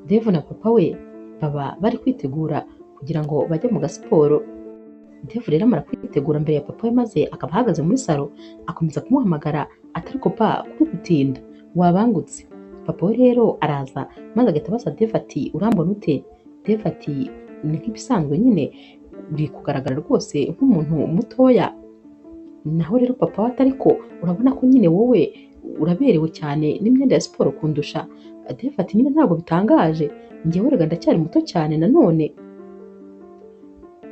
Dave na papa we baba bari kwitegura kugira ngo bajye mu gasiporo. Dave rero amara kwitegura mbere ya papa we maze akaba ahagaze muri salo akomeza kumuhamagara ati ariko pa kuri gutinda wabangutse. Papa we rero araza maze agahita abaza Dave ati urambona ute? Dave ati ni nk'ibisanzwe nyine uri kugaragara rwose nk'umuntu mutoya. Naho rero papa we ati ariko urabona ko nyine wowe uraberewe cyane n'imyenda ya siporo kundusha. Dave ati nyine ntabwo bitangaje njyewe rega ndacyari muto cyane nanone.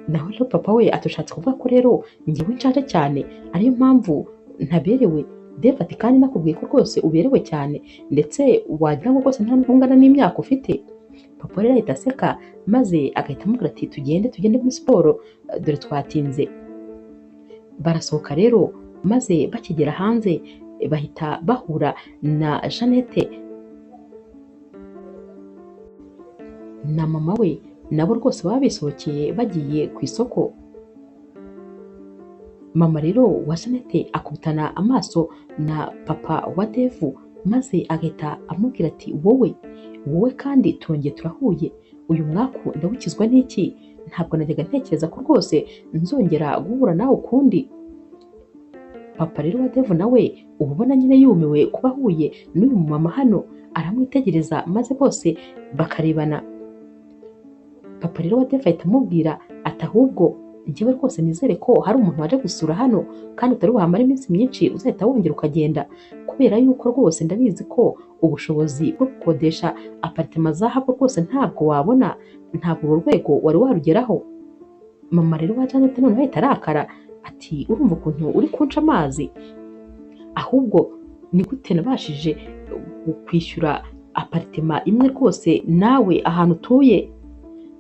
Naho rero papa we atushatse kuvuga ko rero njyewe nshaje cyane ariyo mpamvu ntaberewe. Dave ati kandi nakubwiye ko rwose uberewe cyane ndetse wagira ngo rwose nta nubwo ungana n'imyaka ufite. Papa rero ahita aseka maze agahita amubwira ati tugende muri siporo dore twatinze. Barasohoka rero maze bakigera hanze bahita bahura na Jeannette na mama we nabo rwose baba bisohokeye bagiye ku isoko. Mama rero wa Jeannette akubitana amaso na papa wa Dave maze agahita amubwira ati wowe kandi turongeye turahuye, uyu mwaku ndawukizwa n'iki? Ntabwo najyaga ntekereza ko rwose nzongera guhura nawe ukundi. Papa rero wa Dave nawe uba ubona nyine yumiwe kuba ahuye n'uyu mumama hano, aramwitegereza maze bose bakarebana. Papa rero wa Dave ahita amubwira ati ahubwo njyewe rwose nizere ko hari umuntu waje gusura hano kandi utari buhamare iminsi myinshi uzahita wongera ukagenda, kubera yuko rwose ndabizi ko ubushobozi bwo gukodesha aparitema za hano rwose ntabwo wabona, ntabwo uru rwego wari warugeraho. Mama rero wa Jeannette noneho ahita arakara ati urumva ukuntu uri kunca amazi? Ahubwo ni gute nabashije kwishyura aparitema imwe rwose nawe ahantu utuye?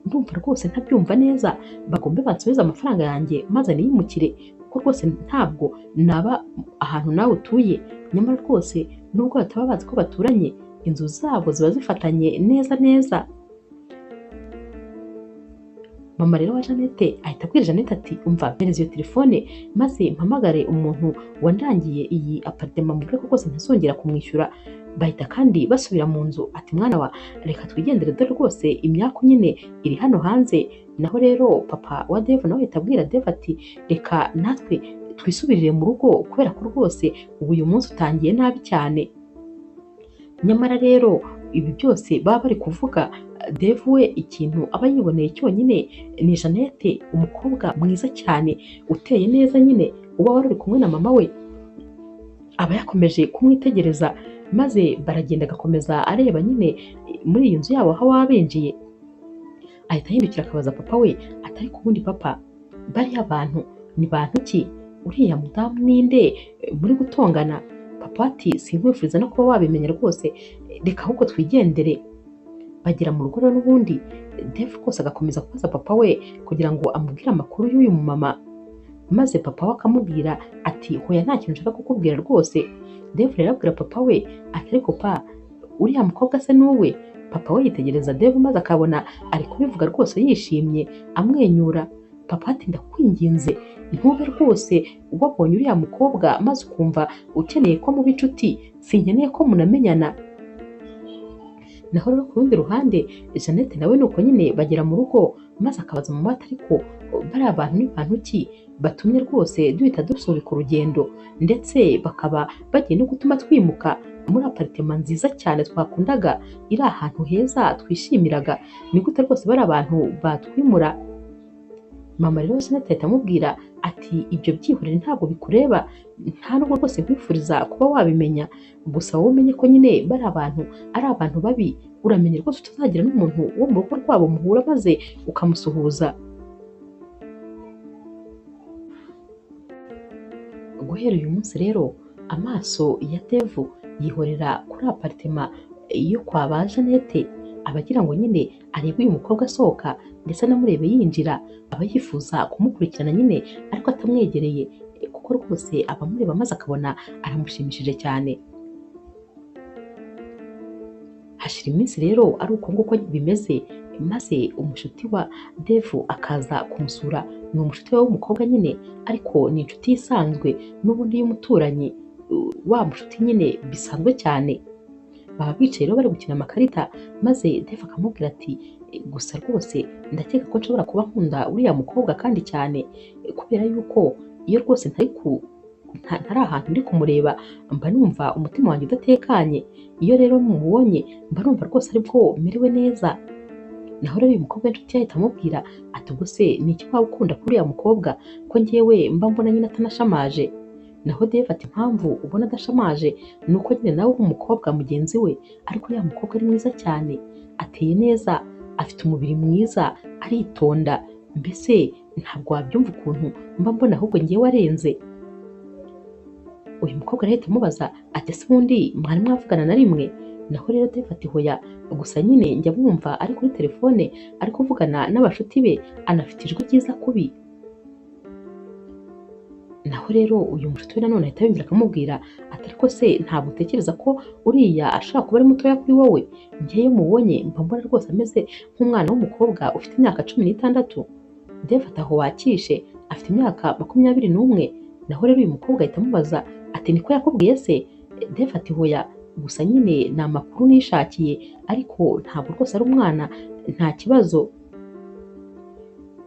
Ndumva rwose ntabyumva neza, bagombe bansubize amafaranga yanjye maze niyimukire kuko rwose ntabwo naba ahantu nawe utuye. Nyamara rwose nubwo bataba bazi ko baturanye inzu zabo ziba zifatanye neza. Mama rero wa Jeannette ahita abwira Jeannette ati umva mpereza iyo telefone maze mpamagare umuntu wandangiye iyi aparitema mubwire ko rwose ntazongera kumwishyura. Bahita kandi basubira mu nzu ati mwana wa reka twigendere dore rwose imyaku nyine iri hano hanze. Naho rero papa wa Dave nawe ahita abwira Dave ati reka natwe twisubirire mu rugo kubera ko rwose uyu munsi utangiye nabi cyane. Nyamara rero ibi byose baba bari kuvuga Dave we ikintu aba yiboneye cyonyine ni Jeannette, umukobwa mwiza cyane uteye neza nyine uba wari uri kumwe na mama we. Aba yakomeje kumwitegereza maze baragenda agakomeza areba nyine muri iyi nzu yabo aho baba binjiye. Ahita ahindukira akabaza papa we ati ariko ubundi papa bariya bantu ni bantu ki? Uriya mudamu ninde muri gutongana? Papa ati sinkwifuriza no kuba wabimenya rwose, reka ahubwo twigendere. Bagera mu rugo rero n'ubundi Dave rwose agakomeza kubaza papa we kugira ngo amubwire amakuru y'uyu mumama, maze papa we akamubwira ati hoya nta kintu nshaka kukubwira rwose. Dave rero abwira papa we ati ariko pa uriya mukobwa se n'uwe? Papa we yitegereza Dave maze akabona ari kubivuga rwose yishimye amwenyura. Papa ati ndakwinginze ntube rwose wabonye uriya mukobwa maze ukumva ukeneye ko muba inshuti, sinkeneye ko munamenyana. Naho rero ku rundi ruhande Jeannette nawe nuko nyine bagera mu rugo maze akabaza mama ati ariko bari abantu ni bantu ki batumye rwose duhita dusubika urugendo ndetse bakaba bagiye no gutuma twimuka muri aparitema nziza cyane twakundaga iri ahantu heza twishimiraga, ni gute rwose bari abantu batwimura? Mama rero Jeannette ahita amubwira ati ibyo byihorere ntabwo bikureba, nta nubwo rwose nkwifuriza kuba wabimenya, gusa wowe umenye ko nyine bari abantu ari abantu babi, uramenye rwose utazagira n'umuntu wo mu rugo rwabo muhura maze ukamusuhuza. Guhera uyu munsi rero amaso ya Dave yihorera kuri aparitema yo kwa ba Jeannette, abagira ngo nyine arebe uyu mukobwa asohoka ndetse anamurebe yinjira, aba yifuza kumukurikirana nyine ariko atamwegereye kuko rwose abamureba maze akabona aramushimishije cyane. Hashira iminsi rero ari uko nguko bimeze maze umushuti wa Dave akaza kumusura. Ni umushuti we w'umukobwa nyine ariko ni inshuti isanzwe n'ubundi y'umuturanyi, wa mushuti nyine bisanzwe cyane. baba bicaye rero bari gukina amakarita, maze Dave akamubwira ati gusa rwose ndakeka ko nshobora kuba nkunda uriya mukobwa kandi cyane, kubera yuko iyo rwose ntari ahantu ndi kumureba mba numva umutima wanjye udatekanye, iyo rero mumubonye mba numva rwose aribwo merewe neza. Naho rero uyu mukobwa w'inshuti ye ahita amubwira ati ubwo se ni iki waba ukunda kuri uriya mukobwa ko njyewe mba mbona nyine atanashamaje. Naho Dave ati impamvu ubona adashamaje ni uko nyine nawe nk'umukobwa mugenzi we, ariko uriya mukobwa ari mwiza cyane, ateye neza, afite umubiri mwiza, aritonda, mbese ntabwo wabyumva ukuntu mba mbona ahubwo njyewe arenze. Uyu mukobwa arahita amubaza ati ese ubundi mwari mwavugana na rimwe? Naho rero Dave ati hoya, gusa nyine njya mwumva ari kuri telefone ari kuvugana n'abashuti be, anafite ijwi ryiza kubi. Naho rero uyu mushuti we nanone ahita yumvira akamubwira ati ariko se ntabwo utekereza ko uriya ashobora kuba ari mutoya kuri wowe? Njye iyo mubonye mba mbona rwose ameze nk'umwana w'umukobwa ufite imyaka 16. Dave ati aho wakishe, afite imyaka 21. Naho rero uyu mukobwa ahita amubaza ati niko yakubwiye se? Dave ati hoya, gusa nyine ni amakuru nishakiye, ariko ntabwo rwose ari umwana, nta kibazo.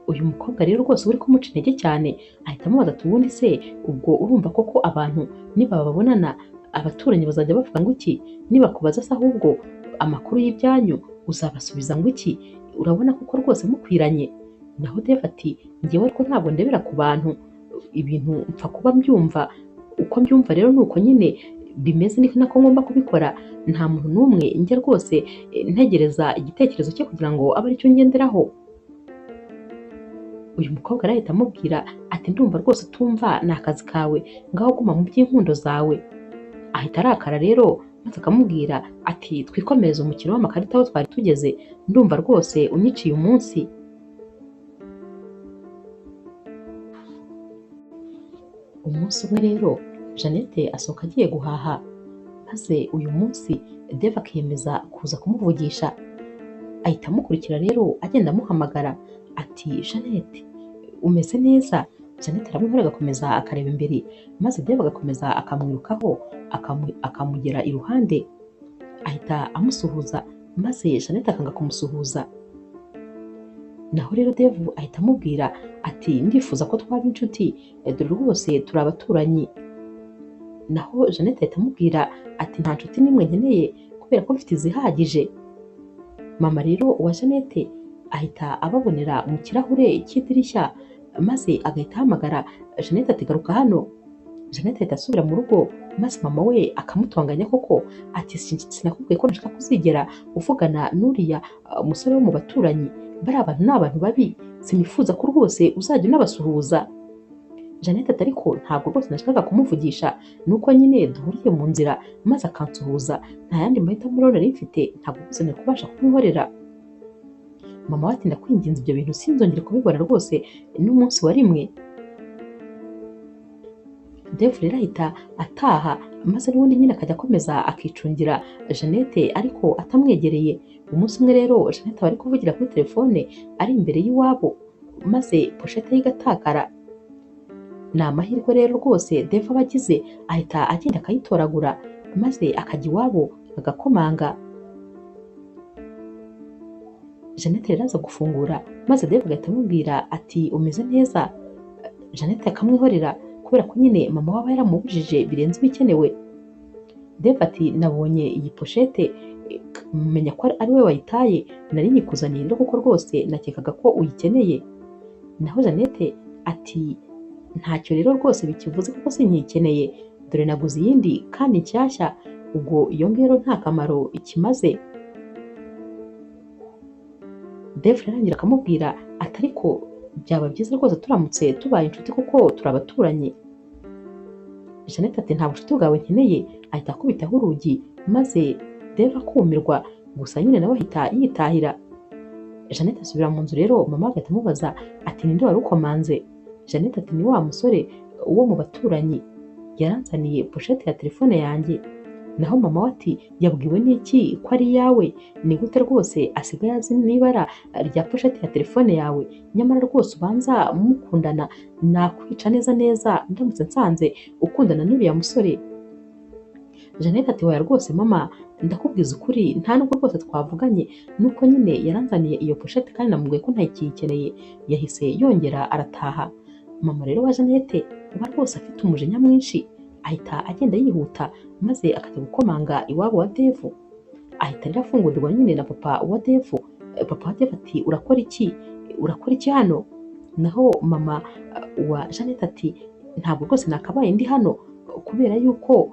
Uyu mukobwa rero rwose uri kumuca intege cyane ahita amubaza ati ubundi se ubwo urumva koko abantu nibababonana abaturanyi bazajya bavuga ngo iki? Nibakubaza se ahubwo amakuru y'ibyanyu uzabasubiza ngo iki? Urabona koko rwose mukwiranye? Naho Dave ati njyewe ariko ntabwo ndebera ku bantu, ibintu mpfa kuba mbyumva, uko mbyumva rero ni uko nyine bimeze, ni nako ngomba kubikora, nta muntu n'umwe njye rwose ntegereza igitekerezo cye kugira ngo abe aricyo ngenderaho. Uyu mukobwa arahita amubwira ati ndumva rwose utumva ni akazi kawe, ngaho guma mu by'inkundo zawe. Ahita arakara rero maze akamubwira ati twikomereze umukino w'amakarita aho twari tugeze, ndumva rwose unyiciye umunsi. Umunsi umwe rero Jeannette asohoka agiye guhaha, maze uyu munsi Dave akiyemeza kuza kumuvugisha. Ahita amukurikira rero agenda amuhamagara ati Jeannette umeze neza? Jeannette aramwihora agakomeza akareba imbere, maze Dave agakomeza akamwirukaho akamugera iruhande, ahita amusuhuza, maze Jeannette akanga kumusuhuza. Naho rero Dave ahita amubwira ati ndifuza ko twaba inshuti, dore rwose turi abaturanyi. Naho Jeannette ahita amubwira ati nta nshuti n'imwe nkeneye kubera ko mfite izihagije. Mama rero wa Jeannette ahita ababonera mu kirahure cy'idirishya, maze agahita ahamagara Jeannette ati garuka hano. Jeannette ahita asubira mu rugo, maze mama we akamutonganya koko ati sinakubwiye ko nashaka kuzigera uvugana n'uriya musore wo mu baturanyi, bari abantu ni abantu babi, sinifuza ko rwose uzajya unabasuhuza. Jeannette ati ariko ntabwo rwose nashakaga kumuvugisha, nuko nyine duhuriye mu nzira maze akansuhuza, nta yandi mahitamo rero nari mfite, ntabwo rwose nari kubasha kumwihorera. Mama we ati ndakwinginze ibyo bintu sinzongere kubibona rwose n'umunsi wa rimwe. Dave rero ahita ataha, maze n'ubundi nyine akajya akomeza akicungira Jeannette ariko atamwegereye. Umunsi umwe rero Jeannette aba ari kuvugira kuri telefone ari imbere y'iwabo, maze poshete ye igatakara. Ni amahirwe rero rwose Dave aba agize, ahita agenda akayitoragura maze akajya iwabo agakomanga. Jeannette rero aza gufungura, maze Dave agahita amubwira ati umeze neza? Jeannette akamwihorera kubera ko nyine mama we aba yaramubujije birenze ibikenewe. Dave ati nabonye iyi poshete menya ko ari we wayitaye, nari nyikuzaniye rero kuko rwose nakekaga ko uyikeneye. Naho Jeannette ati ntacyo rero rwose bikivuze kuko sinyikeneye, dore naguze iyindi kandi nshyashya, ubwo iyo ngiyo rero nta kamaro ikimaze. Dave arangira akamubwira ati ariko byaba byiza rwose turamutse tubaye inshuti kuko turi abaturanyi. Jeannette ati nta bucuti bwawe nkeneye, ahita akubitaho urugi, maze Dave akumirwa, gusa nyine nawe ahita yitahira. Jeannette asubira mu nzu rero, mama agahita amubaza ati ninde wari ukomanze? Jeannette ati ni wa musore wo mu baturanyi, yaranzaniye poshete ya telefone yanjye. Naho mama we ati yabwiwe n'iki ko ari iyawe? Ni gute rwose asigaye azi n'ibara rya poshete ya telefone yawe? Nyamara rwose ubanza mukundana, nakwica neza neza ndamutse nsanze ukundana n'uriya musore. Jeannette ati hoya rwose mama, ndakubwiza ukuri nta nubwo rwose twavuganye, nuko nyine yaranzaniye iyo poshete kandi namubwiye ko ntakiyikeneye, yahise yongera arataha. Mama rero wa Jeannette uba rwose afite umujinya mwinshi, ahita agenda yihuta maze akajya gukomanga iwabo wa Dave. Ahita rero afungurirwa nyine na papa wa Dave. Papa wa Dave ati urakora iki? Urakora iki hano? Naho mama wa Jeannette ati ntabwo rwose nakabaye ndi hano kubera yuko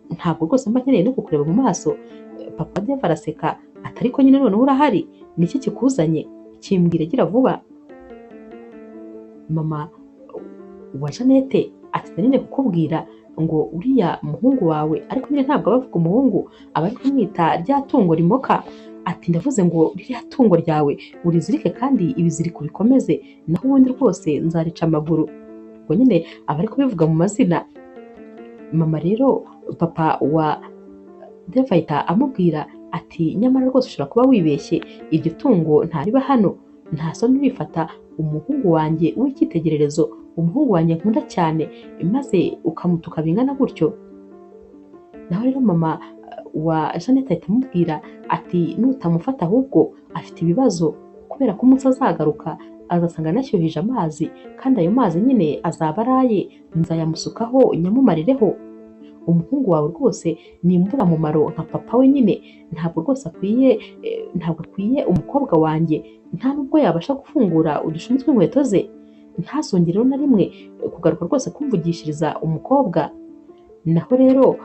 ntabwo rwose mba nkeneye no kukureba mu maso. Papa Dave araseka ati ariko nyine noneho urahari, niki kikuzanye? Kimbwire gira vuba. Mama wa Jeannette ati nari kukubwira ngo uriya muhungu wawe, ariko nyine ntabwo aba avuga umuhungu, aba ari kumwita rya tungo rimoka. Ati ndavuze ngo ririya tungo ryawe urizirike kandi ibiziriko bikomeze, naho ubundi rwose nzarica amaguru. Ubwo nyine aba ari kubivuga mu mazina. Mama rero papa wa Dave ahita amubwira ati nyamara rwose ushobora kuba wibeshye, iryo tungo ntariba hano, nta soni bifata umuhungu wanjye w'icyitegererezo, umuhungu wanjye nkunda cyane, maze ukamutuka bingana gutyo. Naho rero mama wa Jeannette ahita amubwira ati nutamufata ahubwo afite ibibazo, kubera ko umunsi azagaruka azasanga anashyuhije amazi, kandi ayo mazi nyine azaba araye, nzayamusukaho nyamumarireho. Umuhungu wawe rwose ni imburamumaro nka papa we nyine, ntabwo rwose akwiye umukobwa wanjye, nta nubwo yabasha gufungura udushumi tw'inkweto ze. Ntazongere na rimwe kugaruka rwose kumvugishiriza umukobwa. Naho rero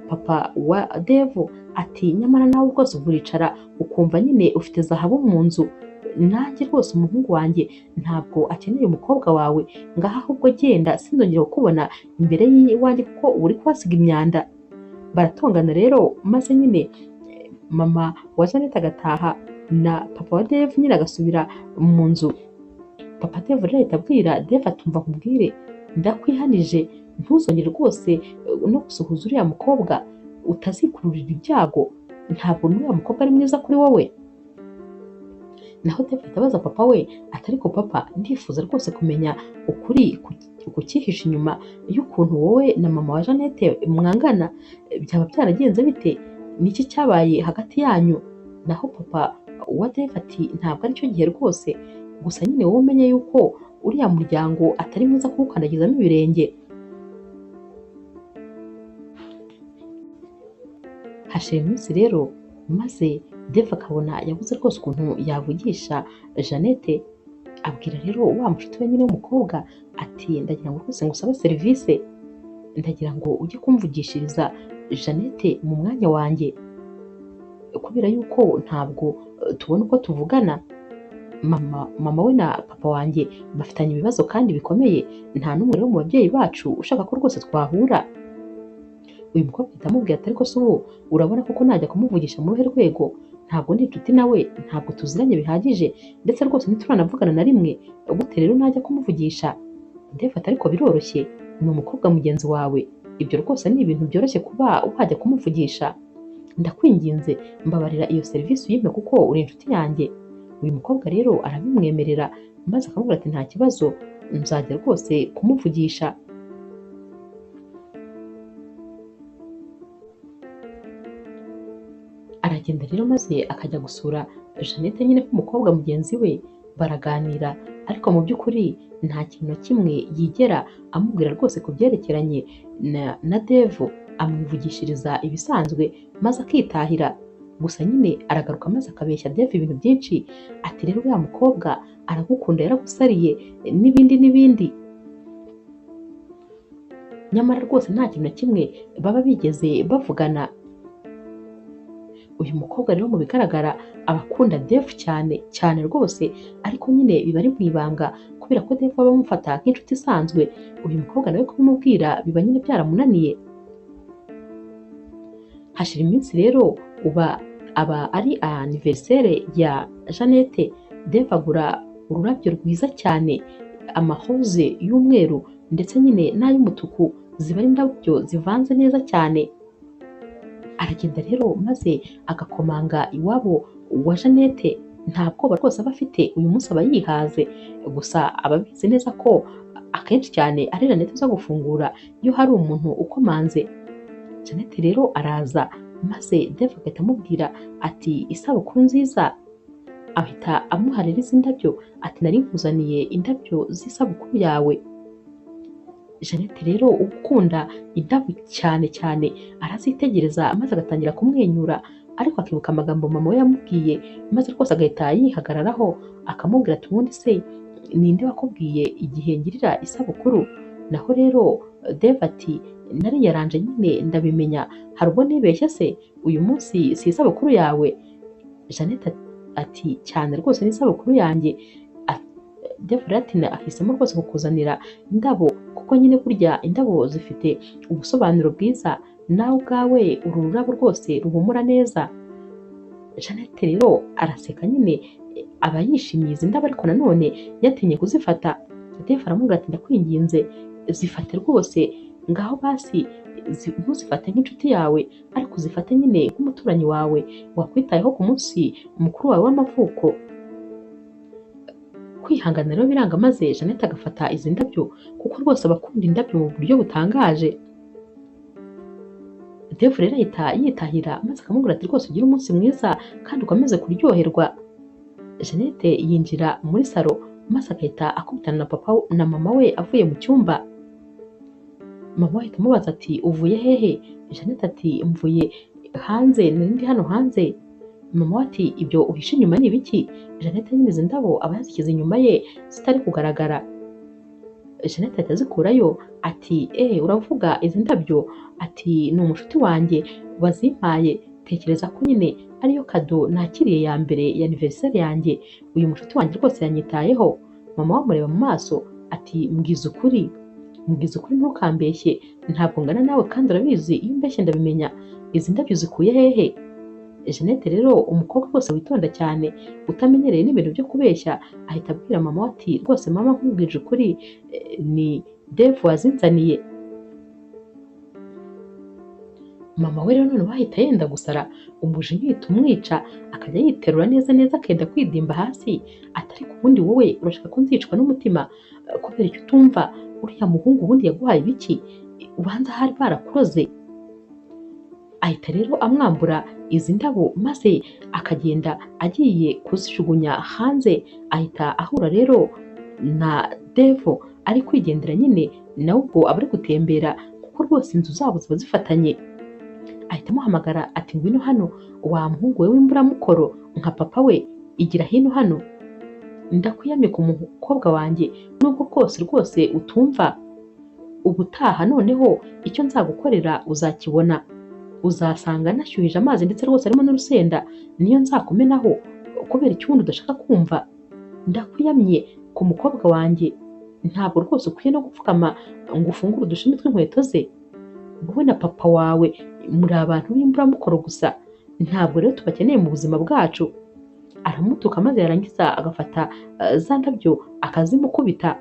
papa wa Dave ati nyamara nawe rwose uricara ukumva nyine ufite zahabu mu nzu, nanjye rwose umuhungu wanjye ntabwo akeneye umukobwa wawe, ngaho ahubwo genda sinzongera kukubona imbere y'iwanjye kuko uri kuhasiga imyanda. Baratongana rero maze nyine mama wa Jeannette agataha na papa wa Dave nyine agasubira mu nzu. Papa Dave rero ahita abwira Dave atumva nkubwire, ndakwihanije ntuzongere rwose no gusuhuza uriya mukobwa, utazikururira ibyago, ntabwo n'uriya mukobwa ari mwiza kuri wowe. Naho Dave ahita abaza papa we ati ariko papa, ndifuza rwose kumenya ukuri kucyihishe inyuma y'ukuntu wowe na mama wa Jeannette mwangana, byaba byaragenze bite? Niki cyabaye hagati yanyu? Naho papa wa Dave ati ntabwo aricyo gihe rwose, gusa nyine wowe umenye yuko uriya muryango atari mwiza kuwukandagizamo ibirenge. Hashira iminsi rero maze Dave akabona yabuze rwose ukuntu yavugisha Jeannette. Abwira rero wa mushuti we nyine w'umukobwa ati ndagira ngo rwose ngusabe serivisi, ndagira ngo ujye kumvugishiriza Jeannette mu mwanya wanjye, kubera yuko ntabwo tubona uko tuvugana. Mama we na papa wanjye bafitanye ibibazo kandi bikomeye, nta n'umwe rero mu babyeyi bacu ushaka ko rwose twahura. Uyu mukobwa ahita amubwira ati ariko se ubu urabona koko najya kumuvugisha mu ruhe rwego? Ntabwo ndi inshuti nawe, ntabwo tuziranye bihagije, ndetse rwose ntituranavugana na rimwe, gute rero najya kumuvugisha? Dave ati ariko biroroshye, ni umukobwa mugenzi wawe, ibyo rwose ni ibintu byoroshye kuba wajya kumuvugisha. Ndakwinginze mbabarira iyo serivisi uyimpe kuko uri inshuti yanjye. Uyu mukobwa rero arabimwemerera maze akamubwira ati nta kibazo, nzajya rwose kumuvugisha. Aragenda rero maze akajya gusura Jeannette nyine nk'umukobwa mugenzi we, baraganira, ariko mu by'ukuri nta kintu na kimwe yigera amubwira rwose ku byerekeranye na Dave. Amwivugishiriza ibisanzwe maze akitahira. Gusa nyine aragaruka maze akabeshya Dave ibintu byinshi, ati rero uriya mukobwa aragukunda, yaragusariye n'ibindi n'ibindi. Nyamara rwose nta kintu na kimwe baba bigeze bavugana. Uyu mukobwa rero mu bigaragara abakunda Dave cyane cyane rwose, ariko nyine biba ari mu ibanga kubera ko Dave aba amufata nk'inshuti isanzwe. Uyu mukobwa nawe kubimubwira biba nyine byaramunaniye. Hashira iminsi rero aba ari anniversaire ya Jeannette. Dave agura ururabyo rwiza cyane, amahoze y'umweru ndetse nyine n'ay'umutuku, ziba ari indabyo zivanze neza cyane. Aragenda rero maze agakomanga iwabo wa Jeannette. Nta bwoba rwose aba afite, uyu munsi aba yihaze, gusa aba abizi neza ko akenshi cyane ari Jeannette uza gufungura iyo hari umuntu ukomanze. Jeannette rero araza maze Dave agahita amubwira ati isabukuru nziza, ahita amuha rero izi ndabyo ati nari nkuzaniye indabyo z'isabukuru yawe. Jeannette rero ukunda indabo cyane cyane arazitegereza maze agatangira kumwenyura, ariko akibuka amagambo mama we yamubwiye, maze rwose agahita yihagararaho akamubwira ati ubundi se ninde wakubwiye igihe ngirira isabukuru? Naho rero Dave ati nariyaranje nyine ndabimenya, hari ubwo nibeshye se? Uyu munsi si isabukuru yawe? Jeannette ati cyane rwose ni isabukuru yanjye. Dave rero ati ahisemo rwose kukuzanira indabo kuko nyine burya indabo zifite ubusobanuro bwiza, nawe ubwawe uru rurabo rwose ruhumura neza. Jeannette rero araseka nyine aba yishimiye izi ndabo, ariko nanone yatinye kuzifata. Dave aramubwira ati ndakwinginze zifate rwose, ngaho basi ntuzifate nk'inshuti yawe, ariko uzifate nyine nk'umuturanyi wawe wakwitayeho ku munsi mukuru wawe w'amavuko. Kwihangana rero biranga, maze Jeannette agafata izi ndabyo kuko rwose abakunda indabyo mu buryo butangaje. Dave rero ahita yitahira maze akamubwira ati rwose ugire umunsi mwiza kandi ukomeze kuryoherwa. Jeannette yinjira muri salo maze agahita akubitana na papa na mama we avuye mu cyumba. Mama we ahita amubaza ati uvuye hehe? Jeannette ati mvuye hanze, nari ndi hano hanze. Mama we ati ibyo uhishe inyuma ni ibiki? Jeannette nyine izi ndabo aba yazishyize inyuma ye zitari kugaragara. Jeannette ahita azikurayo ati uravuga izi ndabyo? Ati ni umushuti wanjye wazimpaye, tekereza ko nyine ariyo kado nakiriye ya mbere ya anniversaire yanjye. Uyu mushuti wanjye rwose yanyitayeho. Mama we amureba mu maso ati mbwiza ukuri, mbwiza ukuri ntukambeshye, ntabwo ngana nawe kandi urabizi iyo umbeshye ndabimenya. Izi ndabyo zikuye hehe? Jeannette rero umukobwa rwose witonda cyane utamenyereye n'ibintu byo kubeshya, ahita abwira mama we ati rwose mama nkubwije ukuri, ni Dave wazinzaniye. Mama we rero noneho ahita yenda gusara, umujinya uhita umwica, akajya yiterura neza neza akenda kwidimba hasi. Atari ku bundi wowe urashaka ko nzicwa n'umutima kubera icyo utumva? Uriya muhungu ubundi yaguhaye ibiki? Ubanza hari barakuroze. Ahita rero amwambura izi ndabo maze akagenda agiye kuzijugunya hanze. Ahita ahura rero na Dave ari kwigendera nyine, nawe ubwo aba ari gutembera kuko rwose inzu zabo ziba zifatanye. Ahita amuhamagara ati ngwino hano wa muhungu we w'imburamukoro nka papa we, igira hino hano, ndakwiyamye ku mukobwa wanjye nubwo bwose rwose utumva. Ubutaha noneho icyo nzagukorera uzakibona, uzasanga nashyuhije amazi ndetse rwose arimo n'urusenda, niyo nzakumenaho kubera icyundi udashaka kumva. Ndakwiyamye ku mukobwa wanjye, ntabwo rwose ukwiye no gupfukama ngo ufungure udushumi tw'inkweto ze. Wowe na papa wawe muri abantu b'imburamukoro gusa, ntabwo rero tubakeneye mu buzima bwacu. Aramutuka maze yarangiza agafata za ndabyo akazimukubita.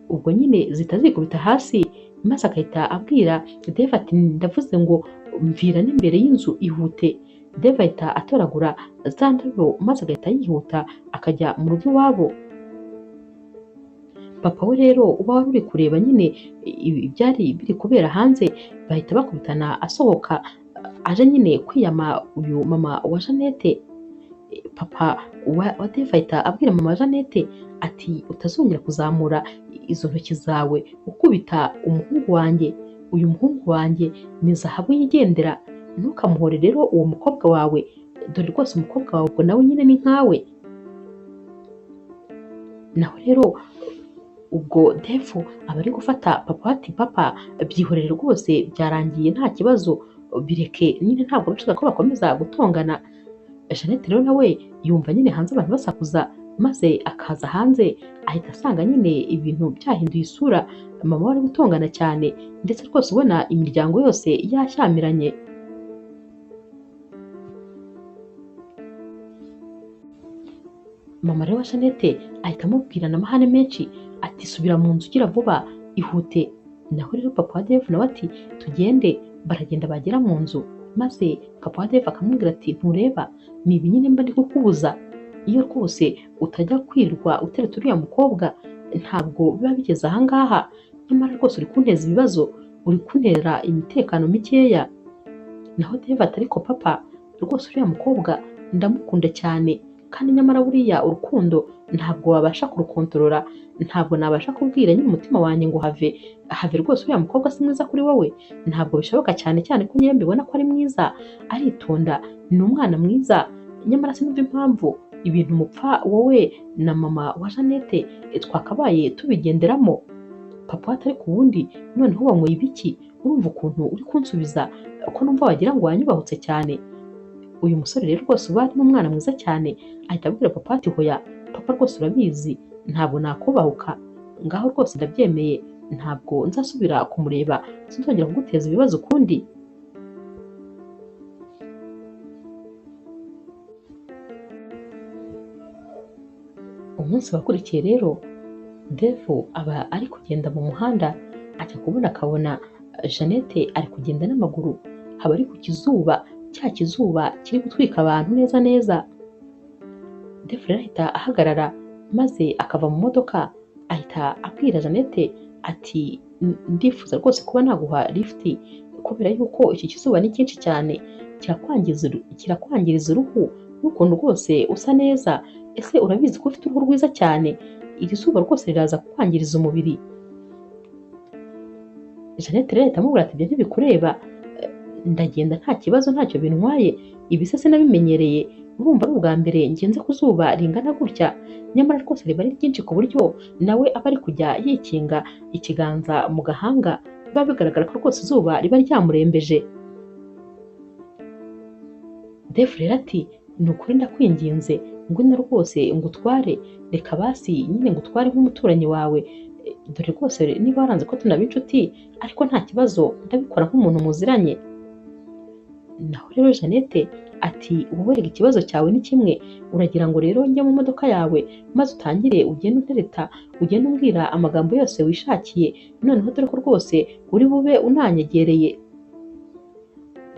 Ubwo nyine zitazikubita hasi, maze agahita abwira Dave ati ndavuze ngo mvira n'imbere y'inzu ihute. Dave ahita atoragura za ndabyo maze agahita yihuta akajya mu rugo iwabo. Papa we rero uba wari uri kureba nyine ibyari biri kubera hanze, bahita bakubitana asohoka aje nyine kwiyama uyu mama wa Jeannette. Papa wa Dave ahita abwira mama wa Jeannette ati utazongera kuzamura izo ntoki zawe ukubita umuhungu wanjye. Uyu muhungu wanjye ni zahabu yigendera, ntukamuhore rero uwo mukobwa wawe, dore rwose umukobwa wawe ubwo nawe nyine ni nkawe. Naho rero ubwo Dave aba ari gufata papa ati papa byihorere rwose byarangiye nta kibazo, bireke nyine ntabwo bashaka ko bakomeza gutongana. Jeannette rero nawe yumva nyine hanze abantu basakuza, maze akaza hanze ahita asanga nyine ibintu byahinduye isura. Mama we ari gutongana cyane ndetse rwose ubona imiryango yose yashyamiranye. Mama rero wa Jeannette ahita amubwirana amahane menshi ati subira mu nzu ugira vuba ihute. Naho rero papa wa Dave nawe ati tugende. Baragenda bagera mu nzu, maze papa wa Dave akamubwira ati ntureba ni ibi nyine mba ndi kukubuza, iyo rwose utajya kwirwa utereta uriya mukobwa ntabwo biba bigeze ahangaha. Nyamara rwose uri kunteza ibibazo, uri kuntera imitekano mikeya. Naho Dave ati ariko papa rwose uriya mukobwa ndamukunda cyane kandi nyamara buriya urukundo ntabwo wabasha kurukontorora, ntabwo nabasha kubwira nyine umutima wanjye ngo have rwose uriya mukobwa si mwiza kuri wowe, ntabwo bishoboka cyane cyane ko njyewe mbibona ko ari mwiza, aritonda, ni umwana mwiza, nyamara sinumva impamvu ibintu mupfa wowe na mama wa Jeannette twakabaye tubigenderamo. Papa atari ku wundi noneho wanyweye ibiki, urumva ukuntu uri kunsubiza ko numva wagira ngo wanyubahutse cyane. Uyu musore rero rwose uba ari n'umwana mwiza cyane ahita abwira papa ati hoya papa rwose urabizi ntabwo nakubahuka, ngaho rwose ndabyemeye, ntabwo nzasubira kumureba, sinzongera kuguteza ibibazo ukundi. Umunsi wakurikiye rero Dave aba ari kugenda mu muhanda ajya kubona akabona Jeannette ari kugenda n'amaguru, haba ari ku kizuba, cya kizuba kiri gutwika abantu neza neza. Dave rero ahita ahagarara maze akava mu modoka ahita abwira Jeannette ati ndifuza rwose kuba naguha lift kubera yuko iki kizuba ni cyinshi cyane kirakwangiriza uruhu n'ukuntu rwose usa neza, ese urabizi ko ufite uruhu rwiza cyane, iri zuba rwose riraza kukwangiriza umubiri. Jeannette rero ahita amubwira ati ibyo ntibikureba, ndagenda nta kibazo ntacyo bintwaye, ibi se sinabimenyereye, urumva ari ubwa mbere ngenze ku zuba ringana gutya, nyamara rwose riba ari ryinshi ku buryo nawe aba ari kujya yikinga ikiganza mu gahanga, biba bigaragara ko rwose izuba riba ryamurembeje. Dave rero ati ni ukuri ndakwinginze ngwino rwose ngutware, reka basi nyine ngutware nk'umuturanyi wawe, dore rwose niba waranze ko tunaba inshuti ariko nta kibazo ndabikora nk'umuntu muziranye. Naho rero Jeannette ati wowe rega ikibazo cyawe ni kimwe, uragira ngo rero njye mu modoka yawe maze utangire ugende untereta, ugende umbwira amagambo yose wishakiye, noneho dore ko rwose uri bube unanyegereye.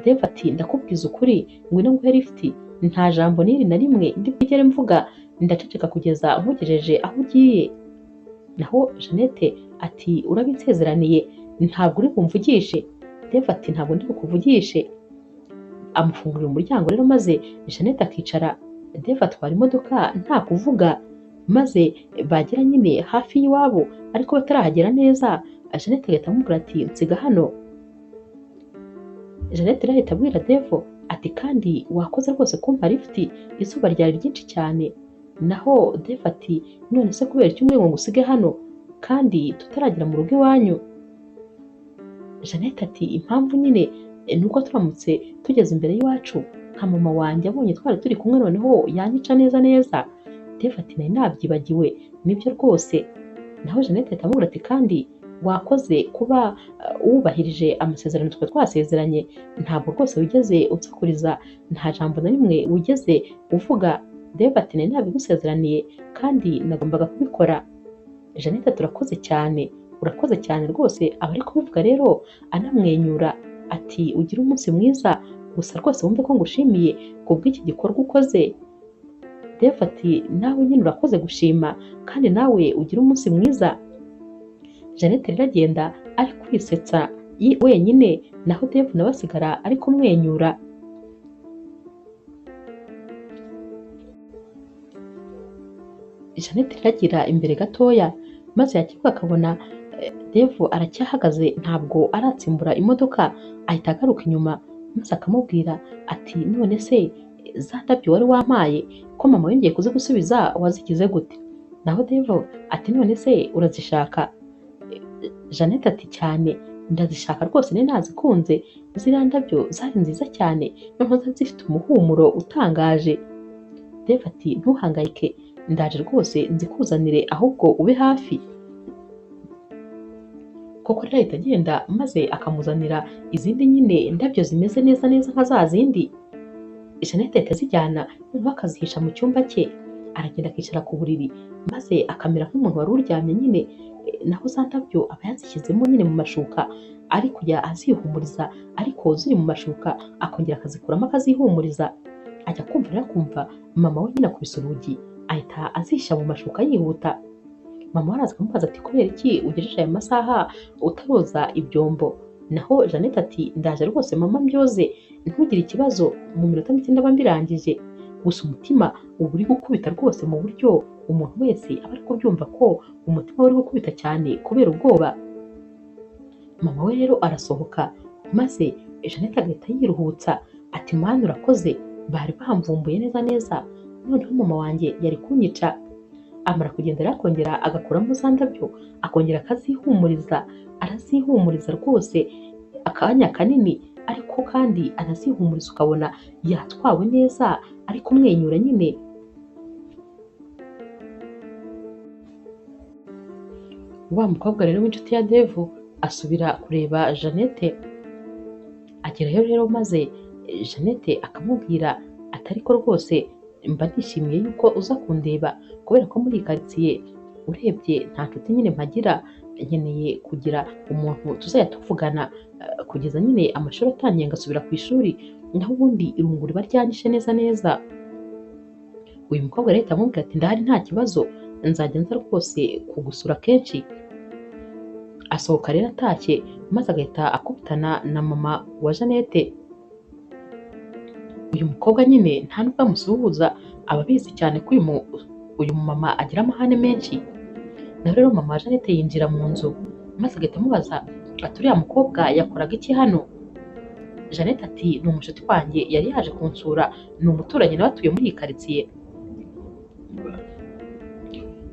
Dave ati ndakubwiza ukuri ngwino nguhe lift, nta jambo n'iri na rimwe ndi bwigere mvuga, ndaceceka kugeza nkugejeje aho ugiye. Naho Jeannette ati urabinsezeraniye ntabwo uri bumvugishe. Dave ati ntabwo ndi bukuvugishe. Amufungurira umuryango rero maze Jeannette akicara, Dave atwara imodoka nta kuvuga, maze bagera nyine hafi y'iwabo ariko batarahagera neza, Jeannette agahita amubwira ati nsiga hano. Jeannette rero ahita abwira Dave ati kandi wakoze rwose kumpa lift, izuba ryari ryinshi cyane. Naho Dave ati none se kubera iki ngo ngusige hano kandi tutaragera mu rugo iwanyu? Jeannette ati impamvu nyine nuko turamutse tugeze imbere y'iwacu nka mama wanjye abonye twari turi kumwe noneho yanyica neza neza. Dave ati nari nabyibagiwe, nibyo rwose. Naho Jeannette ahita amubwira ati kandi wakoze kuba wubahirije amasezerano twe twasezeranye, ntabwo rwose wigeze unsakuriza, nta jambo na rimwe wigeze uvuga. Dave ati nari nabigusezeraniye kandi nagombaga kubikora. Jeannette ati urakoze cyane rwose, aba ari kubivuga rero anamwenyura ati ugire umunsi mwiza, gusa rwose wumve ko ngushimiye kubw'iki gikorwa ukoze. Dave ati nawe nyine urakoze gushima kandi nawe ugire umunsi mwiza. Jeannette rero agenda ari kwisetsa wenyine, naho Dave nawe asigara ari kumwenyura. Jeannette rero agira imbere gatoya maze yakivuga akabona Dave aracyahagaze ntabwo aratsimbura imodoka, ahita agaruka inyuma maze akamubwira ati none se za ndabyo wari wampaye ko mama yongeye kuzigusubiza wazigize gute? Naho Dave ati none se urazishaka? Jeannette ati cyane ndazishaka rwose, nari nazikunze, ziriya ndabyo zari nziza cyane noneho zari zifite umuhumuro utangaje. Dave ati ntuhangayike, ndaje rwose nzikuzanire ahubwo ube hafi. Koko rero ahita agenda maze akamuzanira izindi nyine ndabyo zimeze neza neza nka za zindi. Jeannette ahita azijyana noneho akazihisha mu cyumba cye, aragenda akicara ku buriri maze akamera nk'umuntu wari uryamye nyine, naho za ndabyo aba yazishyizemo nyine mu mashuka ari kujya azihumuriza, ariko ziri mu mashuka akongera akazikuramo akazihumuriza. Ajya kumva rero akumva mama we nyine akubise urugi, ahita azishyira mu mashuka yihuta. Mama we araza akamubaza ati kubera iki ugejeje aya masaha utaroza ibyombo? naho Jeannette ati ndaje rwose mama mbyoze ntugire ikibazo mu minota mike ndaba mbirangije. Gusa umutima uba uri gukubita rwose mu buryo umuntu wese aba ari kubyumva ko umutima we uri gukubita cyane kubera ubwoba. Mama we rero arasohoka maze Jeannette agahita yiruhutsa ati mwana urakoze, bari bamvumbuye neza neza, noneho mama wanjye yari kunyica. Amara kugenda rero akongera agakuramo za ndabyo akongera akazihumuriza, arazihumuriza rwose akanya kanini, ariko kandi arazihumuriza ukabona yatwawe neza ari kumwenyura nyine. Wa mukobwa rero w'inshuti ya Dave asubira kureba Jeannette, agerayo rero maze Jeannette akamubwira ati ariko rwose mba nishimiye yuko uza kundeba kubera ko muri iyi karitsiye urebye nta nshuti nyine mpagira, nkeneye kugira umuntu tuzajya tuvugana kugeza nyine amashuri atangiye ngasubira ku ishuri, naho ubundi irungu riba ryanyishe neza neza. Uyu mukobwa rero amubwira ati ndahari nta kibazo, nzajya nza rwose kugusura kenshi. Asohoka rero atashye maze agahita akubitana na mama wa Jeannette. Uyu mukobwa nyine nta nubwo amusuhuza, aba abizi cyane ko uyu mama agira amahane menshi. Naho rero mama wa Jeannette yinjira mu nzu maze agahita amubaza ati uriya mukobwa yakoraga iki hano? Jeannette ati ni umushuti wanjye yari yaje kunsura, ni umuturanyi nawe atuye muri iyi karitsiye.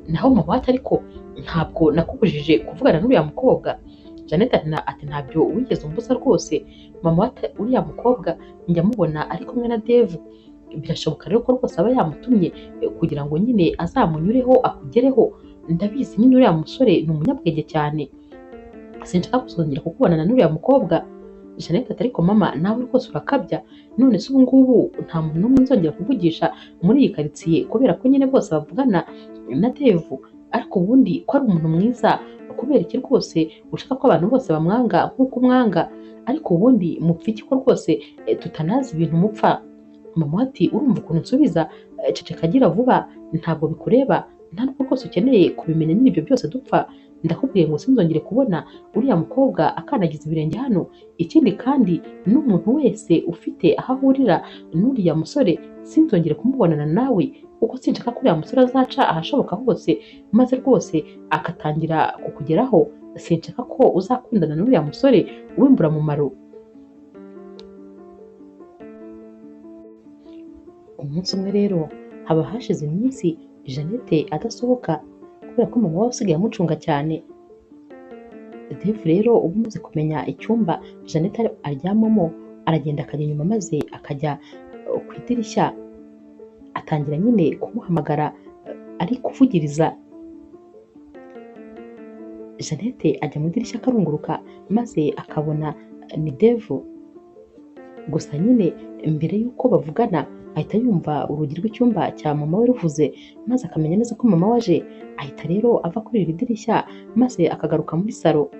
Naho mama ati ariko ntabwo nakubujije kuvugana n'uriya mukobwa. Jeannette ati ntabyo wigeze umbuza rwose, mama ati uriya mukobwa njya mubona ari kumwe na Dave, birashoboka rero ko rwose aba yamutumye kugira ngo nyine azamunyureho akugereho, ndabizi nyine uriya musore ni umunyabwenge cyane, sinshaka kuzongera kukubonana n'uriya mukobwa. Jeannette ati ariko mama nawe rwose urakabya, none se ubu ngubu nta muntu n'umwe nzongera kuvugisha muri iyi karitsiye kubera ko nyine bose bavugana na Dave, ariko ubundi ko ari umuntu mwiza, kubera iki rwose ushaka ko abantu bose bamwanga nk'uko umwanga, ariko ubundi mupfa iki ko rwose tutanazi ibintu mupfa? Mama ati urumva ukuntu nsubiza, ceceka agira vuba, ntabwo bikureba, nta nubwo rwose ukeneye kubimenya nyine ibyo byose dupfa. Ndakubwiye ngo sinzongere kubona uriya mukobwa akandagiza ibirenge hano, ikindi kandi n'umuntu wese ufite aho ahurira n'uriya musore sinzongere kumubonana nawe, kuko sinshaka ko uriya musore azaca ahashoboka hose maze rwose agatangira kukugeraho. Sinshaka ko uzakundana n'uriya musore w'imburamumaro. Umunsi umwe rero haba hashize iminsi Jeannette adasohoka kubera ko mama we usigaye amucunga cyane. Dave rero uba umaze kumenya icyumba Jeannette aryamamo, aragenda akajya inyuma maze akajya ku idirishya, atangira nyine kumuhamagara ari kuvugiriza. Jeannette ajya mu idirishya akarunguruka maze akabona ni Dave, gusa nyine mbere y'uko bavugana ahita yumva urugi rw'icyumba cya mama we ruvuze, maze akamenya neza ko mama we aje, ahita rero ava kuri iri dirishya maze akagaruka muri salo.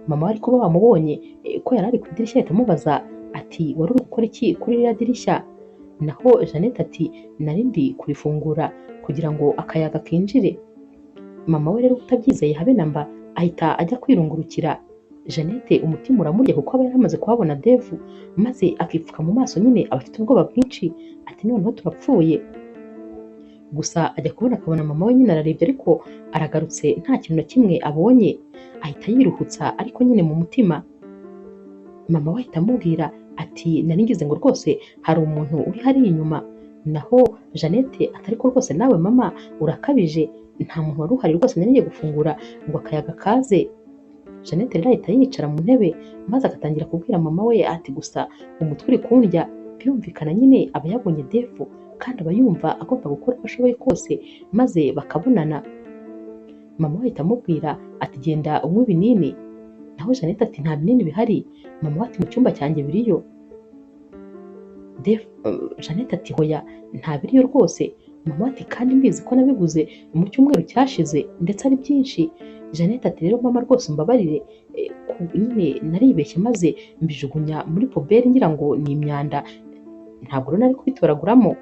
Mama we ariko bamubonye ko yari ari ku idirishya ahita amubaza ati wari uri gukora iki kuri iriya dirishya? Naho Jeannette ati nari ndi kurifungura kugira ngo akayaga kinjire. Mama we rero utabyizeye habe namba ahita ajya kwirungurukira. Jeannette umutima uramurya kuko aba yaramaze kuhabona Dave, maze akipfuka mu maso nyine aba afite ubwoba bwinshi ati noneho turapfuye. Gusa ajya kubona akabona mama we nyine ararebye ariko aragarutse nta kintu na kimwe abonye, ahita yiruhutsa ariko nyine mu mutima. Mama we ahita amubwira ati nari ngize ngo rwose hari umuntu uri hariya inyuma. Naho Jeannette ati ariko rwose nawe mama urakabije, nta muntu wari uhari rwose, nari ngiye gufungura ngo akayaga kaze. Jeannette rero ahita yicara mu ntebe maze agatangira kubwira mama we ati gusa umutwe uri kundya. Birumvikana nyine aba yabonye Dave kandi aba yumva agomba gukora uko ashoboye kose maze bakabonana. Mama we ahita amubwira ati genda unywe ibinini. Naho Jeannette ati nta binini bihari. Mama we ati mu cyumba cyanjye biriyo. Jeannette ati hoya nta biriyo rwose. Mama we ati kandi mbizi ko nabiguze mu cyumweru cyashize ndetse ari byinshi. Jeannette ati rero mama rwose umbabarire, nyine naribeshye maze mbijugunya muri poberi ngira ngo ni imyanda, ntabwo rero nari kubitoraguramo.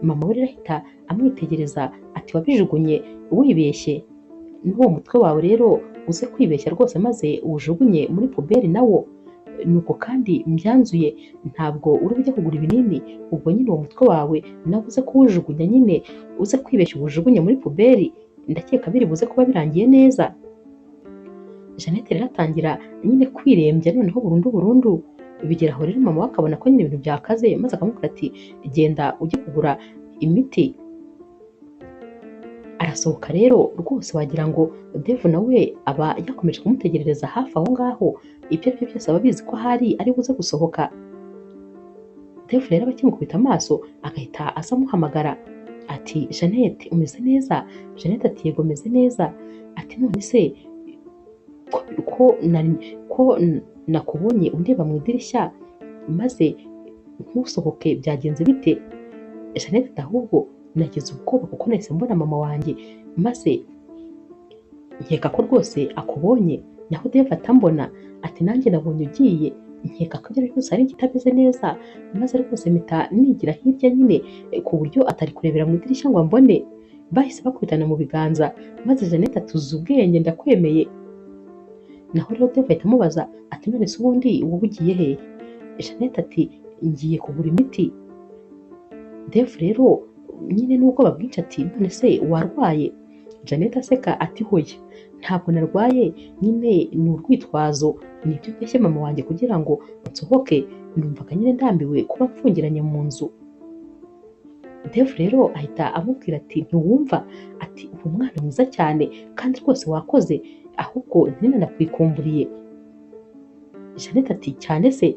Mama we rero ahita amwitegereza ati wabijugunye wibeshye, n'uwo mutwe wawe rero uze kwibeshya rwose maze uwujugunye muri puberi nawo. Nuko kandi mbyanzuye ntabwo uri bujye kugura ibinini, ubwo nyine uwo mutwe wawe nawe uze kuwujugunya nyine, uze kwibeshya uwujugunye muri puberi, ndakeka biri buze kuba birangiye neza. Jeannette rero atangira nyine kwirembya noneho burundu, bigera aho rero mama we akabona ko nyine ibintu byakaze, maze akamubwira ati genda ujye kugura imiti. Arasohoka rero rwose wagira ngo Dave nawe aba yakomeje kumutegerereza hafi aho ngaho, ibyo ari byo byose aba abizi ko ahari ari buze gusohoka. Dave rero aba akimukubita amaso agahita aza amuhamagara ati Jeannette umeze neza? Jeannette ati yego meze neza. Ati none se ko nakubonye undeba mu idirishya maze ntusohoke byagenze bite? Jeannette ati ahubwo nagize ubwoba kuko nahise mbona mama wanjye maze nkeka ko rwose akubonye, naho Dave atambona. Ati nanjye nabonye ugiye nkeka ko ibyo ari byose ari ikitameze neza, maze rwose mpita nigira hirya nyine ku buryo atari kurebera mu idirishya ngo ambone. Bahise bakubitana mu biganza maze Jeannette atuza ubwenge ndakwemeye. Naho rero Dave ahita amubaza ati none se ubundi wowe ugiye hehe? Jeannette ati ngiye kugura imiti. Dave rero nyine n'ubwoba bwinshi ati none se warwaye? Jeannette aseka ati hoya ntabwo narwaye, nyine ni urwitwazo, nibyo byashye mama wanjye kugira ngo nsohoke, numvaga nyine ndambiwe kuba mfungiranye mu nzu. Dave rero ahita amubwira ati ntiwumva? Ati uri umwana mwiza cyane kandi rwose wakoze, ahubwo nyine nakwikumburiye. Jeannette ati cyane se?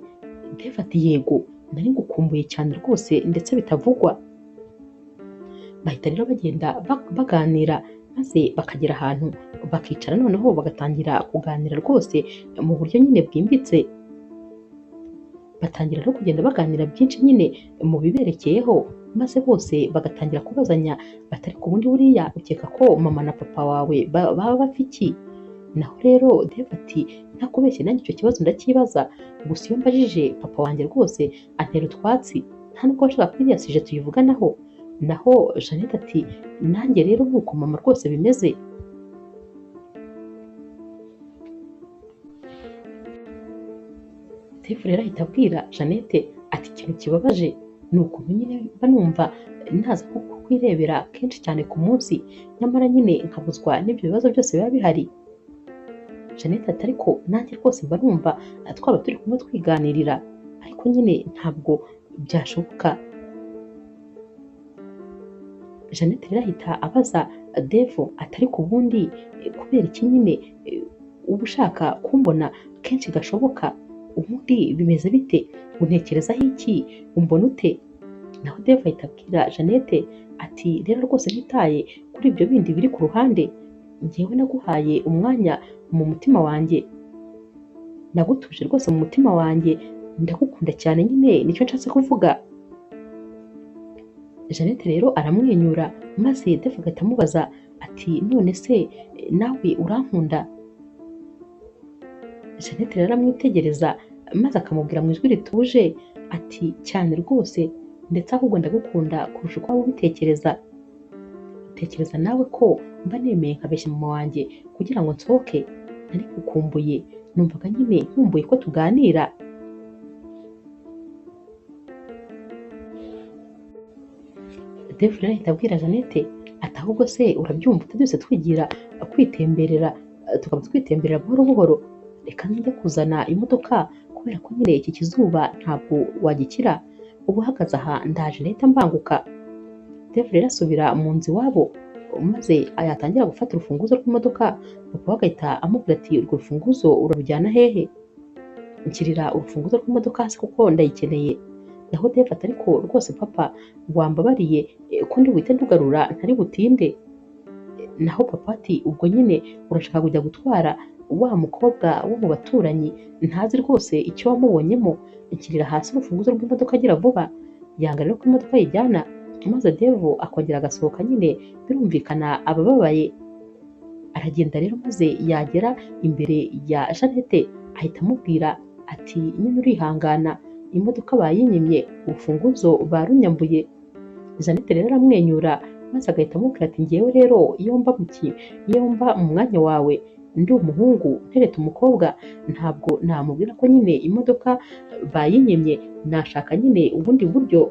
Dave ati yego nari ngukumbuye cyane rwose ndetse bitavugwa. Bahita rero bagenda baganira maze bakagera ahantu bakicara noneho bagatangira kuganira rwose mu buryo nyine bwimbitse. Batangira rero kugenda baganira byinshi nyine mu biberekeyeho, maze bose bagatangira kubazanya batari ku bundi buriya ukeka ko mama na papa wawe baba bapfa iki? Naho rero Dave ati ntakubeshye nanjye icyo kibazo ndakibaza, gusa iyo mbajije papa wanjye rwose antera utwatsi, nta nubwo bashaka ko iriya sije tuyivuganaho. Naho Jeannette ati nanjye rero nuko mama rwose bimeze. Dave rero ahita abwira Jeannette ati ikintu kibabaje ni ukuntu nyine mba numva naza kukwirebera kenshi cyane ku munsi, nyamara nyine nkabuzwa n'ibyo bibazo byose biba bihari. Jeannette ati ariko nanjye rwose mba numva twaba turi kumwe twiganirira, ariko nyine ntabwo byashoboka. Jeannette rero ahita abaza Dave ati ariko ubundi kubera iki nyine uba ushaka kumbona kenshi gashoboka? Ubundi bimeze bite? Untekerezaho iki? Umbona ute? Naho Dave ahita abwira Jeannette ati rero rwose ntitaye kuri ibyo bindi biri ku ruhande, njyewe naguhaye umwanya mu mutima wanjye, nagutuje rwose mu mutima wanjye, ndagukunda cyane nyine nicyo nshatse kuvuga. Jeannette rero aramwenyura maze Dave agahita amubaza ati none se nawe urankunda? Jeannette rero aramwitegereza maze akamubwira mu ijwi rituje ati cyane rwose, ndetse ahubwo ndagukunda kurusha uko waba ubitekereza. Tekereza nawe ko mba nemeye nkabeshya mama wanjye kugira ngo nsohoke, nari gukumbuye, numvaga nyine nkumbuye ko tuganira. Dave rero ahita abwira Jeannette ati ahubwo se urabyumva byose twigira kwitemberera, tukaba twitemberera buhoro buhoro, reka njya kuzana imodoka kubera ko nyine iki kizuba ntabwo wagikira, uba uhagaze aha ndaje leta mbanguka. Dave rero asubira mu nzu iwabo maze yatangira gufata urufunguzo rw'imodoka, papa we agahita amubwira ati urwo rufunguzo urarujyana hehe? Nshyirira urufunguzo rw'imodoka hasi kuko ndayikeneye. Naho Dave ati ariko rwose papa wambabariye ko ndi buhite ndugarura ntari butinde. Naho papa ati ubwo nyine urashaka kujya gutwara wa mukobwa wo mu baturanyi ntazi rwose icyo wamubonyemo? Nshyirira hasi urufunguzo rw'imodoka agira vuba. Yanga rero ko imodoka yijyana, maze Dave akongera agasohoka nyine birumvikana abababaye. Aragenda rero maze yagera imbere ya Jeannette ahita amubwira ati nyine urihangana, imodoka bayinyimye, urufunguzo barunyambuye. Jeannette rero aramwenyura maze agahita amubwira ati ngewe rero iyo mba mu mwanya wawe ndi umuhungu ntereta umukobwa ntabwo namubwira ko nyine imodoka bayinyimye, nashaka nyine ubundi buryo.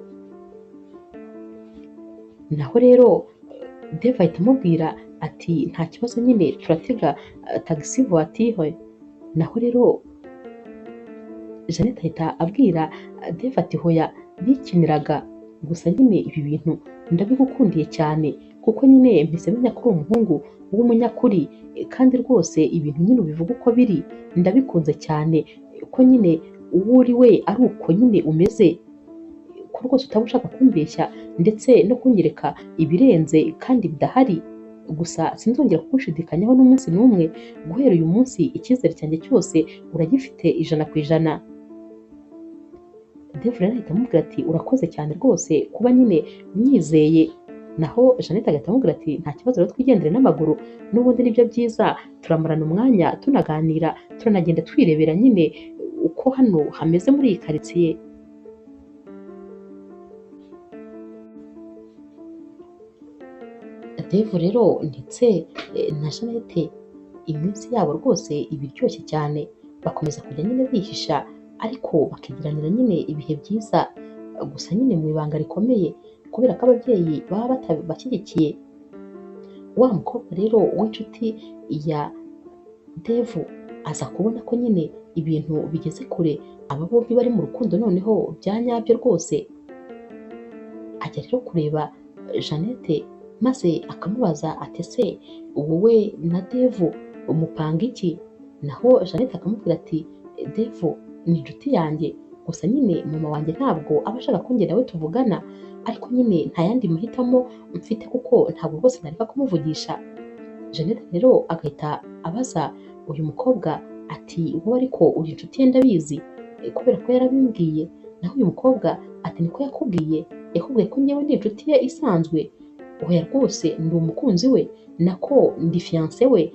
Naho rero Dave ahita amubwira ati nta kibazo nyine turatega tagisi vuwatire. Naho rero Jeannette ahita abwira Dave ati hoya bikiniraga, gusa nyine ibi bintu ndabigukundiye cyane kuko nyine mpise menya ko uri umuhungu w'umunyakuri, kandi rwose ibintu nyine ubivuga uko biri ndabikunze cyane, ko nyine uwo uri we ari uko nyine umeze, ko rwose utaba ushaka kumbeshya ndetse no kunyereka ibirenze kandi bidahari. Gusa sinzongera kugushidikanyaho n'umunsi n'umwe, guhera uyu munsi icyizere cyanjye cyose uragifite 100%. Dave rero ahita amubwira ati urakoze cyane rwose kuba nyine unyizeye. Naho Jeannette agahita amubwira ati nta kibazo rero twigendere n'amaguru, n'ubundi nibyo byiza, turamarana umwanya tunaganira, turanagenda twirebera nyine uko hano hameze muri iyi karitsiye. Dave rero ndetse na Jeannette iminsi yabo rwose iba iryoshye cyane, bakomeza kujya nyine bihisha ariko bakigiranira nyine ibihe byiza, gusa nyine mu ibanga rikomeye kubera ko ababyeyi baba batabashyigikiye. Wa mukobwa rero w'inshuti ya Dave aza kubona ko nyine ibintu bigeze kure, aba bombi bari mu rukundo noneho bya nyabyo rwose. Ajya rero kureba Jeannette maze akamubaza ati ese wowe na Dave umupanga iki? Naho Jeannette akamubwira ati Dave ni inshuti yanjye, gusa nyine mama wanjye ntabwo aba ashaka ko njye nawe tuvugana, ariko nyine nta yandi mahitamo mfite kuko ntabwo rwose nareka kumuvugisha. Jeannette rero agahita abaza uyu mukobwa ati wowe ariko uri inshuti ye ndabizi, kubera ko yarabimbwiye. Naho uyu mukobwa ati niko yakubwiye? Yakubwiye ko njyewe ndi inshuti ye isanzwe? Oya rwose ndi umukunzi we, nako ndi fiancé we.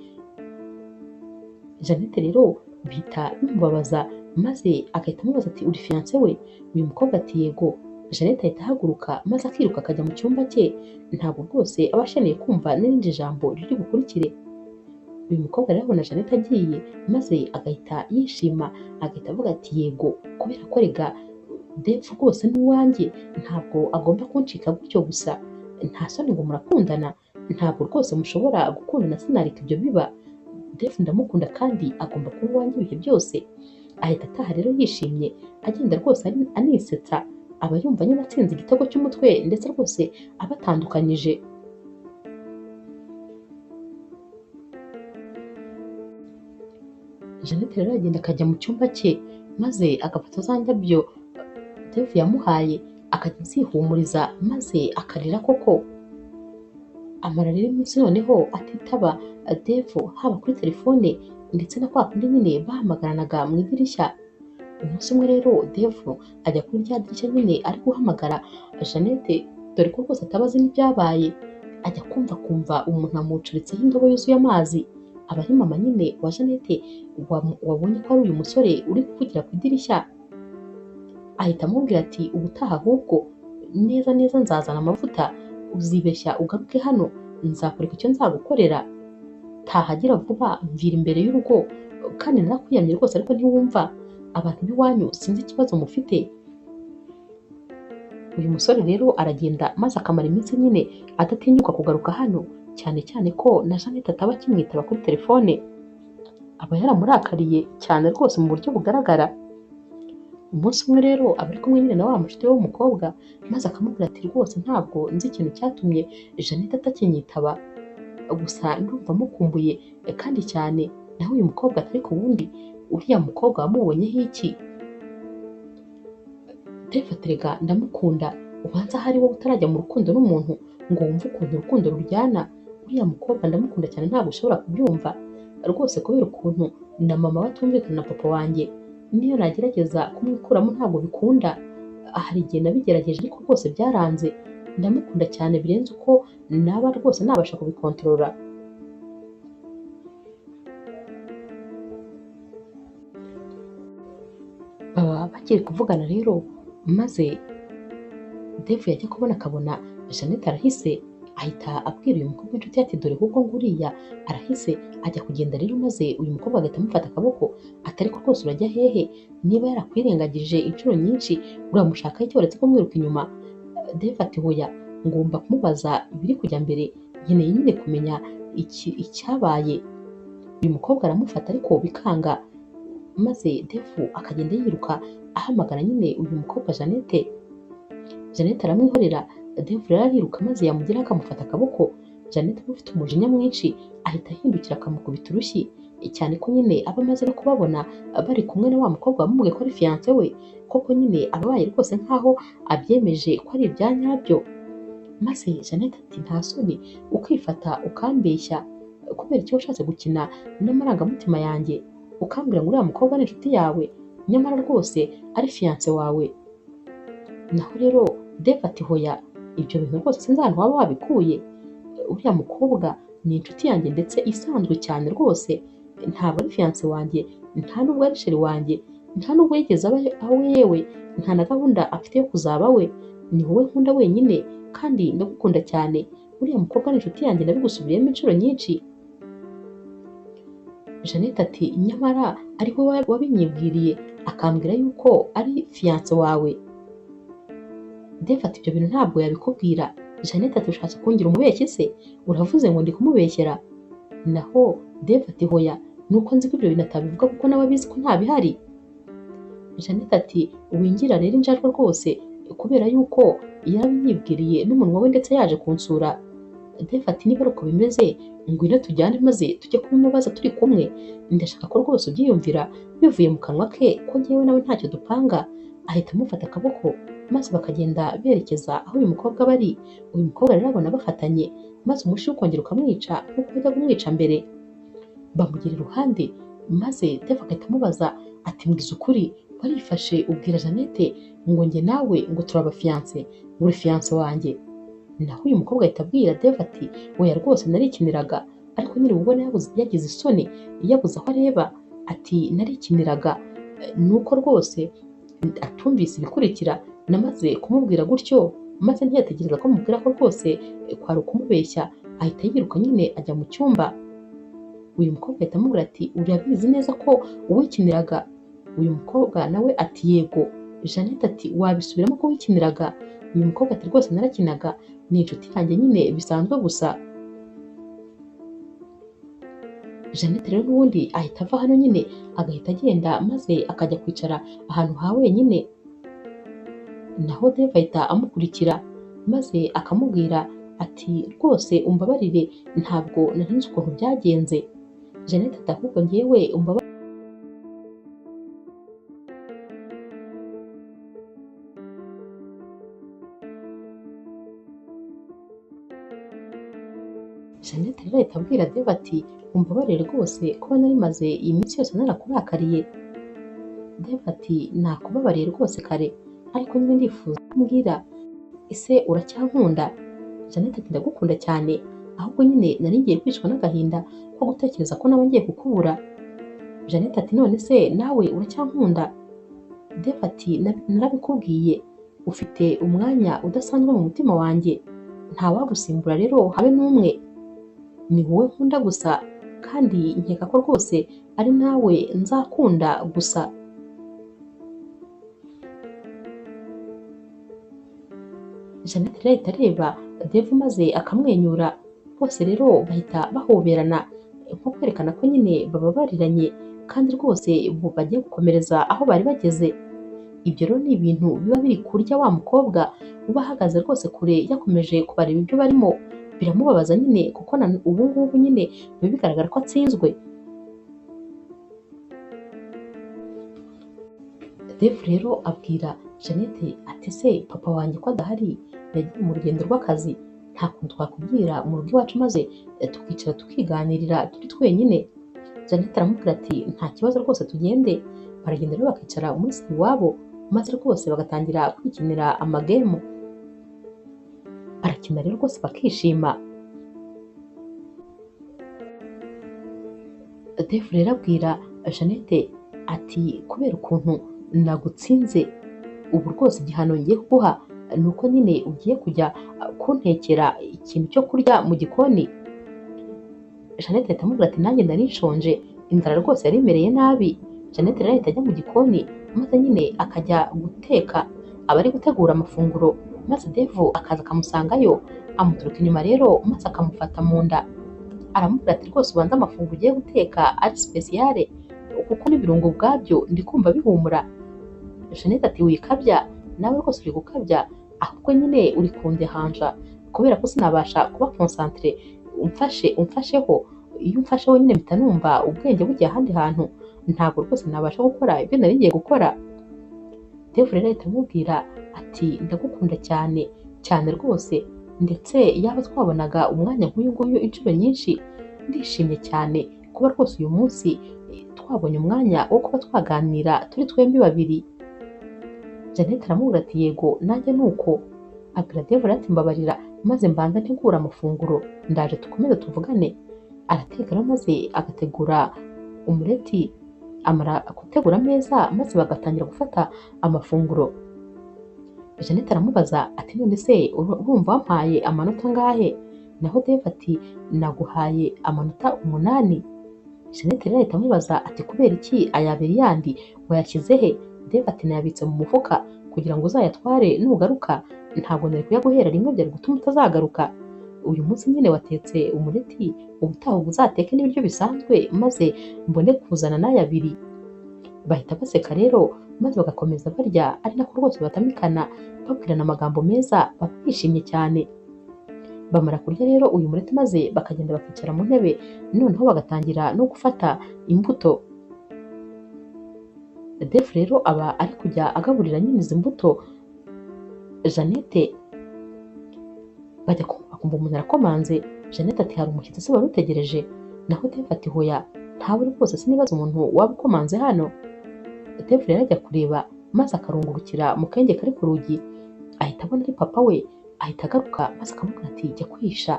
Jeannette rero bihita bimubabaza maze agahita amubaza ati uri fiancé we? Uyu mukobwa ati yego. Jeannette ahita ahaguruka maze akiruka akajya mu cyumba cye, ntabwo rwose aba akeneye kumva n'irindi jambo riri bukurikire. Uyu mukobwa rero abona Jeannette agiye maze agahita yishima, agahita avuga ati yego, kubera ko rega Dave rwose ni uwanjye, ntabwo agomba kuncika gutyo gusa. Nta soni ngo murakundana, ntabwo rwose mushobora gukundana sinareka ibyo biba. Dave ndamukunda kandi agomba kuba uwanjye ibihe byose. Ahita ataha rero yishimye, agenda rwose anisetsa, aba yumva nyine atsinze igitego cy'umutwe ndetse rwose abatandukanyije. Jeannette rero agenda akajya mu cyumba cye maze agafata za ndabyo Dave yamuhaye akajya azihumuriza maze akarira koko. Amara rero iminsi noneho atitaba Dave haba kuri telefone ndetse na kwa kundi nyine bahamagaranaga mu idirishya. Umunsi umwe rero Dave ajya kuri rya dirishya nyine ari guhamagara Jeannette, dore ko rwose atabazi n'ibyabaye. Ajya kumva umuntu amucuritseho indobo yuzuye amazi. Aba ari mama nyine wa Jeannette wabonye ko ari uyu musore uri kuvugira ku idirishya. Ahita amubwira ati ubutaha ahubwo neza neza nzazana amavuta, uzibeshya ugaruke hano nzakwereka icyo nzagukorera. Tahagira vuba mvira imbere y'urugo, kandi narakwiyamye rwose ariko ntiwumva. Abantu b'iwanyu sinzi ikibazo mufite. Uyu musore rero aragenda maze akamara iminsi nyine adatinyuka kugaruka hano, cyane cyane ko na Jeannette ataba akimwitaba kuri telefone. Aba yaramurakariye cyane rwose mu buryo bugaragara. Umunsi umwe rero aba ari kumwe nyine na wa mushuti we w'umukobwa maze akamubwira ati rwose ntabwo nzi ikintu cyatumye Jeannette atakinyitaba, gusa ndumva mukumbuye kandi cyane. Naho uyu mukobwa ati ariko ubundi uriya mukobwa wamubonyeho iki? Dave ati rega ndamukunda, ubanza hari wowe utarajya mu rukundo n'umuntu ngo wumve ukuntu urukundo ruryana. Uriya mukobwa ndamukunda cyane, ntabwo ushobora kubyumva rwose, kubera ukuntu na mama we atumvikana na papa wanjye. Niyo nagerageza kumwikuramo ntabwo bikunda, hari igihe nabigerageje ariko rwose byaranze. Ndamukunda cyane birenze uko naba rwose nabasha kubikontorora. Baba bakiri kuvugana rero maze Dave yajya kubona akabona Jeannette arahise, ahita abwira uyu mukobwa w'inshuti ye ati dore kuko nguriya arahise ajya kugenda rero, maze uyu mukobwa agahita amufata akaboko ati ariko rwose urajya hehe, niba yarakwirengagije inshuro nyinshi uramushaka iki uretse kumwiruka inyuma? Dave ati hoya, ngomba kumubaza ibiri kujya mbere, nkeneye nyine kumenya icyabaye. Uyu mukobwa aramufata ariko bikanga, maze Dave akagenda yiruka ahamagara nyine uyu mukobwa Jeannette. Jeannette aramwihorera, Dave rero ariruka maze yamugeraho akamufata akaboko. Jeannette aba afite umujinya mwinshi ahita ahindukira akamukubita urushyi, cyane ko nyine aba amaze no kubabona bari kumwe na wa mukobwa wamubwiye ko ari fiance we. Koko nyine ababaye rwose nkaho abyemeje ko ari ibya nyabyo. Maze Jeannette ati nta soni ukifata ukambeshya, kubera icyo washatse gukina n'amarangamutima yanjye ukambwira ngo uriya mukobwa ni inshuti yawe, nyamara rwose ari fiance wawe. Naho rero Dave ati hoya, ibyo bintu rwose sinzi ahantu waba wabikuye, uriya mukobwa ni inshuti yanjye ndetse isanzwe cyane rwose, ntabwo ari fiance wanjye, nta nubwo ari sheri wanjye, nta nubwo yigeze aba awe, yewe nta na gahunda afite yo kuzaba we, ni wowe nkunda wenyine kandi ndagukunda cyane, uriya mukobwa ni inshuti yanjye nabigusubiyemo inshuro nyinshi. Jeannette ati nyamara ari wowe wabinyibwiriye akambwira yuko ari fiance wawe. Dave ati ibyo bintu ntabwo yabikubwira. Jeannette ati ushatse kungira umubeshyi se, uravuze ngo ndi kumubeshyera? Naho Dave ati hoya, nuko nzi ko ibyo bintu atabivuga kuko nawe abizi ko ntabihari. Jeannette ati wingira rero injajwa rwose, kubera yuko yarabinyibwiriye n'umunwa we ndetse yaje kunsura. Dave ati niba ari uko bimeze ngwino tujyane maze tujye kubimubaza turi kumwe, ndashaka ko rwose ubyiyumvira bivuye mu kanwa ke ko njyewe nawe ntacyo dupanga. Ahita amufata akaboko maze bakagenda berekeza aho uyu mukobwa bari. Uyu mukobwa rero abona bafatanye, maze umushi ukongera ukamwica nk'uko wajya kumwica mbere. Bamugira iruhande maze Dave agahita amubaza ati mbwiza ukuri, warifashe ubwira Jeannette ngo njye nawe ngo turaba fiance, uri fiance wanjye? Naho uyu mukobwa ahita abwira Dave ati oya rwose narikiniraga, ariko nyine ubona yagize isoni yabuze aho areba, ati narikiniraga. Nuko rwose atumvise ibikurikira, namaze kumubwira gutyo maze ntiyategereza ko mubwira ko rwose kwari ukumubeshya, ahita yiruka nyine ajya mu cyumba. Uyu mukobwa ahita amubwira ati urabizi neza ko uwikiniraga? Uyu mukobwa nawe ati yego. Jeannette ati wabisubiramo ko wikiniraga? Uyu mukobwa ati rwose narakinaga, ni inshuti yanjye nyine bisanzwe gusa. Jeannette rero n'ubundi ahita ava hano nyine agahita agenda maze akajya kwicara ahantu ha wenyine. Naho Dave ahita amukurikira maze akamubwira ati rwose umbabarire, ntabwo nari nzi ukuntu byagenze. Jeannette ati ahubwo njyewe umbabarire. Jeannette rero ahita abwira Dave ati umbabarire rwose kuba nari maze iyi minsi yose narakurakariye. Dave ati nakubabariye rwose kare, ariko nyine ndifuza kumbwira ese uracyankunda? Jeannette ati ndagukunda cyane, ahubwo nyine nari ngiye kwicwa n'agahinda ko gutekereza ko nawe ngiye kukubura. Jeannette ati none se nawe uracyankunda? Dave ati narabikubwiye, ufite umwanya udasanzwe mu mutima wanjye, nta wagusimbura rero habe n'umwe, ni wowe nkunda gusa kandi nkeka ko rwose ari nawe nzakunda gusa. Jeannette rero ahita areba Dave maze akamwenyura, bose rero bahita bahoberana nko kwerekana ko nyine bababariranye kandi rwose bagiye gukomereza aho bari bageze. Ibyo rero ni ibintu biba biri kurya wa mukobwa uba ahagaze rwose kure yakomeje kubareba ibyo barimo, biramubabaza nyine kuko ubu ngubu nyine biba bigaragara ko atsinzwe. Dave rero abwira Jeannette ati se papa wanjye ko adahari, yagiye mu rugendo rw'akazi, nta kuntu twakubwira mu rugo iwacu maze tukicara tukiganirira turi twenyine? Jeannette aramubwira ati nta kibazo rwose tugende. Baragenda rero bakicara muri salo iwabo maze rwose bagatangira kwikinira amagemu. Barakina rero rwose bakishima. Dave rero abwira Jeannette ati kubera ukuntu nagutsinze, ubu rwose igihano ngiye kuguha nuko nyine ugiye kujya kuntekera ikintu cyo kurya mu gikoni. Jeannette ahita amubwira ati nanjye nari nshonje, inzara rwose yari imereye nabi. Jeannette rero ahita ajya mu gikoni maze nyine akajya guteka, aba ari gutegura amafunguro, maze Devu akaza akamusangayo, amuturuka inyuma rero maze akamufata mu nda, aramubwira ati rwose ubanza amafunguro ugiye guteka ari sipesiyare, kuko n'ibirungo ubwabyo ndi kumva bihumura. Jeannette ati wikabya, nawe rwose uri gukabya, ahubwo nyine uri kundehanja kubera ko sinabasha kuba concentre, umfasheho, iyo umfasheho nyine mpita numva ubwenge bugiye ahandi hantu, ntabwo rwose nabasha gukora ibyo nari ngiye gukora. Devu rero ahita amubwira ati ndagukunda cyane cyane rwose, ndetse yaba twabonaga umwanya nk'uyu nguyu inshuro nyinshi, ndishimye cyane kuba rwose uyu munsi twabonye umwanya wo kuba twaganira turi twembi babiri. Jeannette aramubwira ati yego nanjye nuko. Abwira Devu ati mbabarira maze mbanza ntegura amafunguro, ndaje tukomeze tuvugane. Arateka rero maze agategura umureti, amara gutegura ameza maze bagatangira gufata amafunguro. Jeannette aramubaza ati none se urumva wampaye amanota angahe? Naho Devu ati naguhaye amanota 8. Jeannette rero ahita amubaza ati kubera iki aya abiri yandi wayashyize he? Devu ati nayabitse mu mufuka kugira ngo uzayatware nugaruka, ntabwo nari kuyaguhera rimwe byari gutuma utazagaruka. Uyu munsi nyine watetse umureti, ubutaha uzateke n'ibiryo bisanzwe maze mbone kuzana n'aya abiri. Bahita baseka rero maze bagakomeza barya, ari nako rwose batamikana babwirana amagambo meza, baba bishimye cyane. Bamara kurya rero uyu mureti maze bakagenda bakicara mu ntebe, noneho bagatangira no gufata imbuto. Devu rero aba ari kujya agaburira nyine izi mbuto Jeannette. Bajya kumva umuntu arakomanze. Jeannette ati hari umushyitsi se wari utegereje? Naho Devu ati hoya ntawe rwose, sinibaza umuntu waba ukomanze hano. Devu rero ajya kureba maze akarungurukira mu kenge kari ku rugi, ahita abona ari papa we, ahita agaruka maze akamubwira ati jya kwihisha,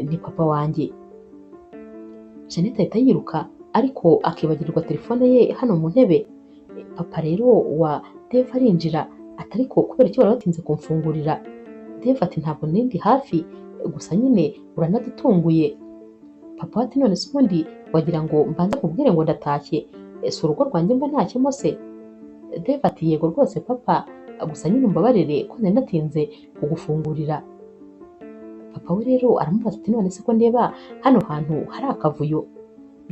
ni papa wanjye. Jeannette ahita yiruka ariko akibagirwa telefone ye hano mu ntebe. Papa rero wa Devu arinjira ati ariko kubera icyo wari watinze kumfungurira? Devu ati ntabwo nindi hafi, gusa nyine uranadutunguye. Papa ati none se ubundi wagira ngo mbanze kubwire ngo ndatashye, si urugo rwanjye mba ntacyemo se? Devu ati yego rwose papa, gusa nyine umbabarire ko nari natinze kugufungurira. Papa we rero aramubaza ati none se ko ndeba hano hantu hari akavuyo?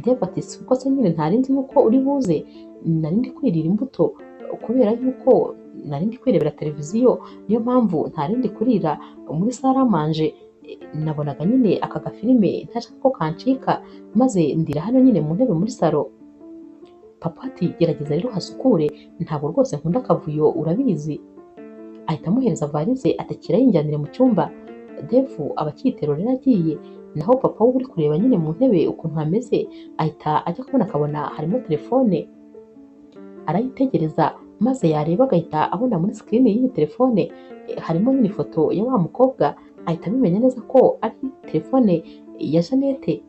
Devu ati si uko se nyine ntari nzi yuko uri buze, nari ndi kwirira imbuto kubera yuko nari ndi kwirebera televiziyo, niyo mpamvu ntari ndi kurira muri saramanje. Nabonaga nyine aka gafilime ntashaka ko kancika, maze ndira hano nyine mu ntebe muri salo. Papa ati gerageza rero hasukure, ntabwo rwose nkunda akavuyo urabizi. Ahita amuhereza varize atekera yinjyanire mu cyumba. Devu aba akiyiterura rero agiye, naho papa we uri kureba nyine mu ntebe ukuntu hameze, ahita ajya kubona akabona harimo telefone. Arayitegereza maze yareba agahita abona muri sikirini y'iyi telefone harimo nyine ifoto ya wa mukobwa, ahita abimenya neza ko ari telefone ya Jeannette.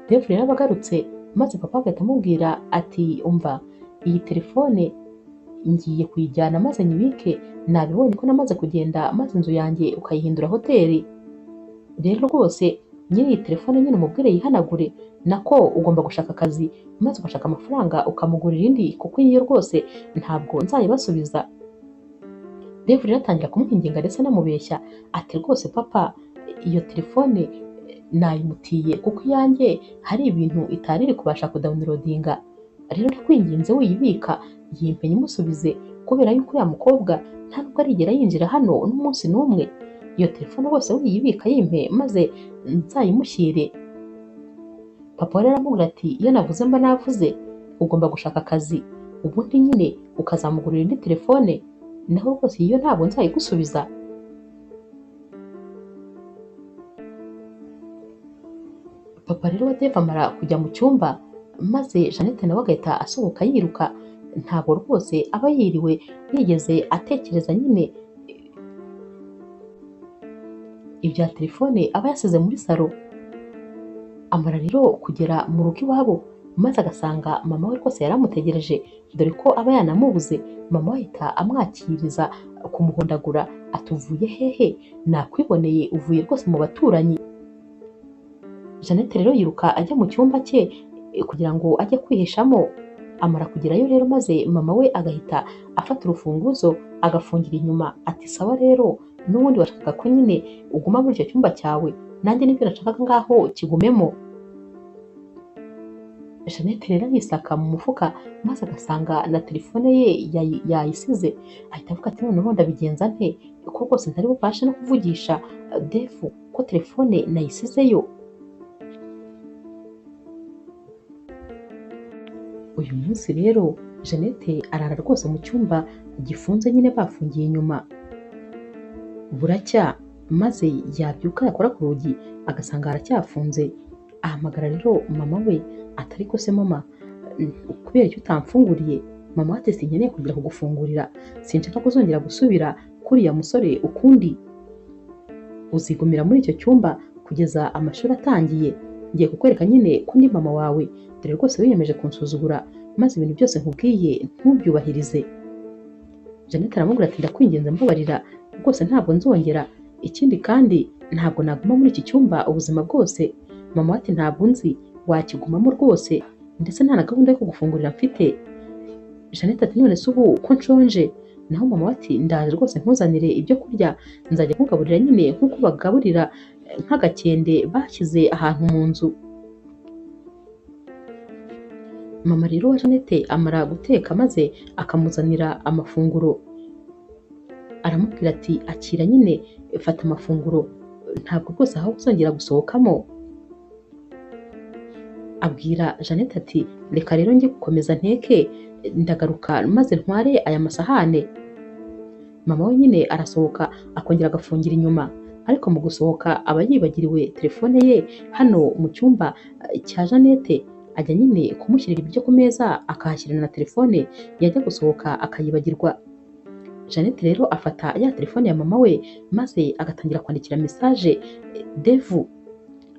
Devu rero aba agarutse maze papa agahita amubwira ati umva iyi telefone ngiye kuyijyana maze nyibike, nabibonye ko namaze kugenda maze inzu yanjye ukayihindura hoteli. Rero rwose nyiri iyi telefone nyine umubwire yihanagure, nako ugomba gushaka akazi maze ugashaka amafaranga ukamugurira indi, kuko iyo rwose ntabwo nzayibasubiza. Devu rero atangira kumuhinginga ndetse anamubeshya ati rwose papa iyo telefone nayimutiye kuko iyanjye hari ibintu itari iri kubasha kudawunirodinga, rero ndakwinginze wiyibika yimpe nyimusubize, kubera yuko uriya mukobwa nta nubwo arigera yinjira hano n'umunsi n'umwe. Iyo telefone rwose wiyibika yimpe maze nzayimushyire. Papa rero aramubwira ati iyo navuze mba navuze, ugomba gushaka akazi ubundi nyine ukazamugurira indi telefone, naho rwose iyo ntabwo nzayigusubiza. Papa rero wa Devu amara kujya mu cyumba, maze Jeannette nawe agahita asohoka yiruka, ntabwo rwose aba yiriwe yigeze atekereza nyine ibya telefone aba yasize muri salo. Amara rero kugera mu rugo iwabo, maze agasanga mama we rwose yari amutegereje, dore ko aba yanamubuze. Mama we ahita amwakiriza kumuhondagura atuvuye hehe, nakwiboneye uvuye rwose mu baturanyi. Jeannette rero yiruka ajya mu cyumba cye kugira ngo ajye kwihishamo. Amara kugerayo rero maze mama we agahita afata urufunguzo agafungira inyuma, ati sawa rero n'ubundi washakaga ko nyine uguma muri icyo cyumba cyawe, nanjye nibyo nashakaga ngaho kigumemo. Jeannette rero yisaka mu mufuka maze agasanga na telefone ye yayisize, ahita avuga ati noneho ndabigenza nte ko rwose ntari bubashe no kuvugisha Devu ko telefone nayisizeyo. Uyu munsi rero Jeannette arara rwose mu cyumba gifunze nyine bafungiye inyuma. Buracya maze yabyuka yakora ku rugi agasanga haracyafunze, ahamagara rero mama we ati ariko se mama, kubera icyo utamfunguriye? Mama ati sinkeneye kongera kugufungurira, sinshaka kuzongera gusubira kuriya musore ukundi, uzigumira muri icyo cyumba kugeza amashuri atangiye. Ngiye kukwereka nyine ko ndi mama wawe, dore rwose wiyemeje kunsuzugura maze ibintu byose nkubwiye ntubyubahirize. Jeannette aramubwira ati ndakwinginze mbabarira rwose ntabwo nzongera, ikindi kandi ntabwo naguma muri iki cyumba ubuzima bwose. Mama ati ntabwo nzi wakigumamo rwose, ndetse nta na gahunda yo kugufungurira mfite. Jeannette ati none se ubu ko nshonje? Naho mama ati ndaje rwose ntuzanire ibyo kurya, nzajya kugaburira nyine nk'uko bagaburira nk'agakende bashyize ahantu mu nzu. Mama rero wa Jeannette amara guteka maze akamuzanira amafunguro, aramubwira ati akira nyine fata amafunguro, ntabwo rwose aho uzongera gusohokamo. Abwira Jeannette ati reka rero njye gukomeza nteke, ndagaruka maze ntware aya masahane. Mama we nyine arasohoka akongera agafungira inyuma, ariko mu gusohoka aba yibagiriwe telefone ye hano mu cyumba cya Jeannette, ajya nyine kumushyirira ibyo ku meza akahashyirana na telefone, yajya gusohoka akayibagirwa. Jeannette rero afata ya telefone ya mama we maze agatangira kwandikira message Devu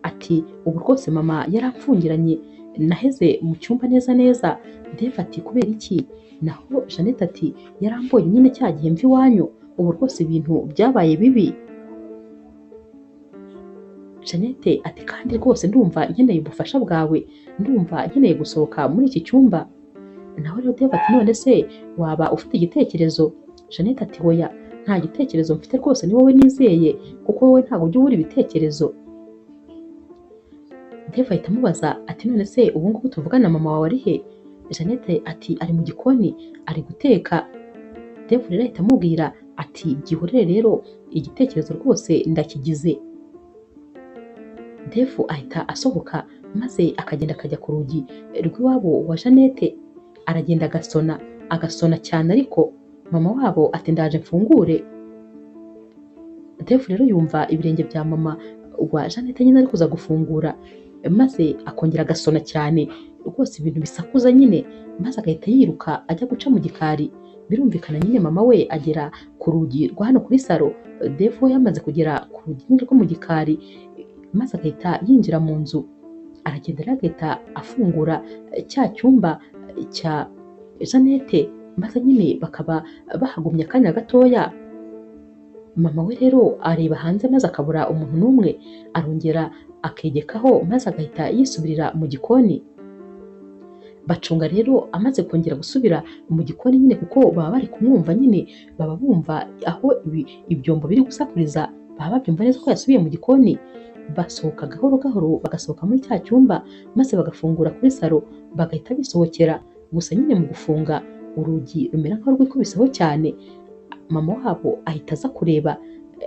ati ubu rwose mama yaramfungiranye, naheze mu cyumba neza neza. Devu ati kubera iki? Naho Jeannette ati yaramboye nyine cya gihe mva iwanyu, ubu rwose ibintu byabaye bibi. Jeannette ati kandi rwose ndumva nkeneye ubufasha bwawe, ndumva nkeneye gusohoka muri iki cyumba. Naho rero Devu ati none se waba ufite igitekerezo? Jeannette ati hoya, nta gitekerezo mfite rwose, ni wowe nizeye kuko wowe ntabwo ujya ubura ibitekerezo. Devu ahita amubaza ati none se ubu ngubu tuvugana mama wawe ari he? Jeannette ati ari mu gikoni ari guteka. Devu rero ahita amubwira ati byihorere rero, igitekerezo rwose ndakigize. Devu ahita asohoka maze akagenda akajya ku rugi rw'iwabo wa Jeannette, aragenda agasona cyane, ariko mama wabo ati ndaje mfungure. Devu rero yumva ibirenge bya mama wa Jeannette nyine ari kuza gufungura, maze akongera agasona cyane rwose ibintu bisakuza nyine, maze agahita yiruka ajya guca mu gikari. Birumvikana nyine mama we agera ku rugi rwa hano kuri salo, Devu yamaze kugera ku rugi rwo mu gikari maze agahita yinjira mu nzu, aragenda rero agahita afungura cya cyumba cya Jeannette, maze nyine bakaba bahagumye akanya gatoya. Mama we rero areba hanze maze akabura umuntu n'umwe, arongera akegekaho maze agahita yisubirira mu gikoni. Bacunga rero amaze kongera gusubira mu gikoni nyine kuko baba bari kumwumva nyine, baba bumva aho ibyombo biri gusakuriza, baba babyumva neza ko yasubiye mu gikoni. Basohoka gahoro gahoro bagasohoka muri cya cyumba maze bagafungura kuri salo bagahita bisohokera. Gusa nyine mu gufunga urugi rumera nk'aho rwikubiseho cyane, mama wabo ahita aza kureba,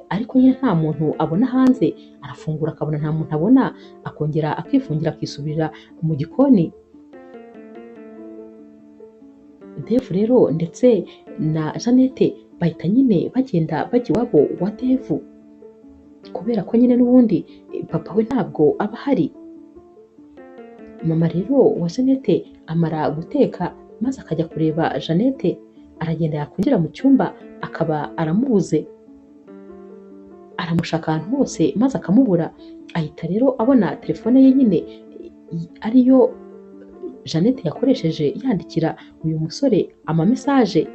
ariko nyine nta muntu abona hanze. Arafungura akabona nta muntu abona, akongera akifungira akisubirira mu gikoni. Devu rero ndetse na Jeannette bahita nyine bagenda bajya iwabo wa Devu, kubera ko nyine n'ubundi papa we ntabwo aba ahari. Mama rero wa Jeannette amara guteka maze akajya kureba Jeannette, aragenda yakwinjira mu cyumba akaba aramubuze, aramushaka ahantu hose maze akamubura. Ahita rero abona telefone ye nyine ariyo Jeannette yakoresheje yandikira uyu musore amamesaje.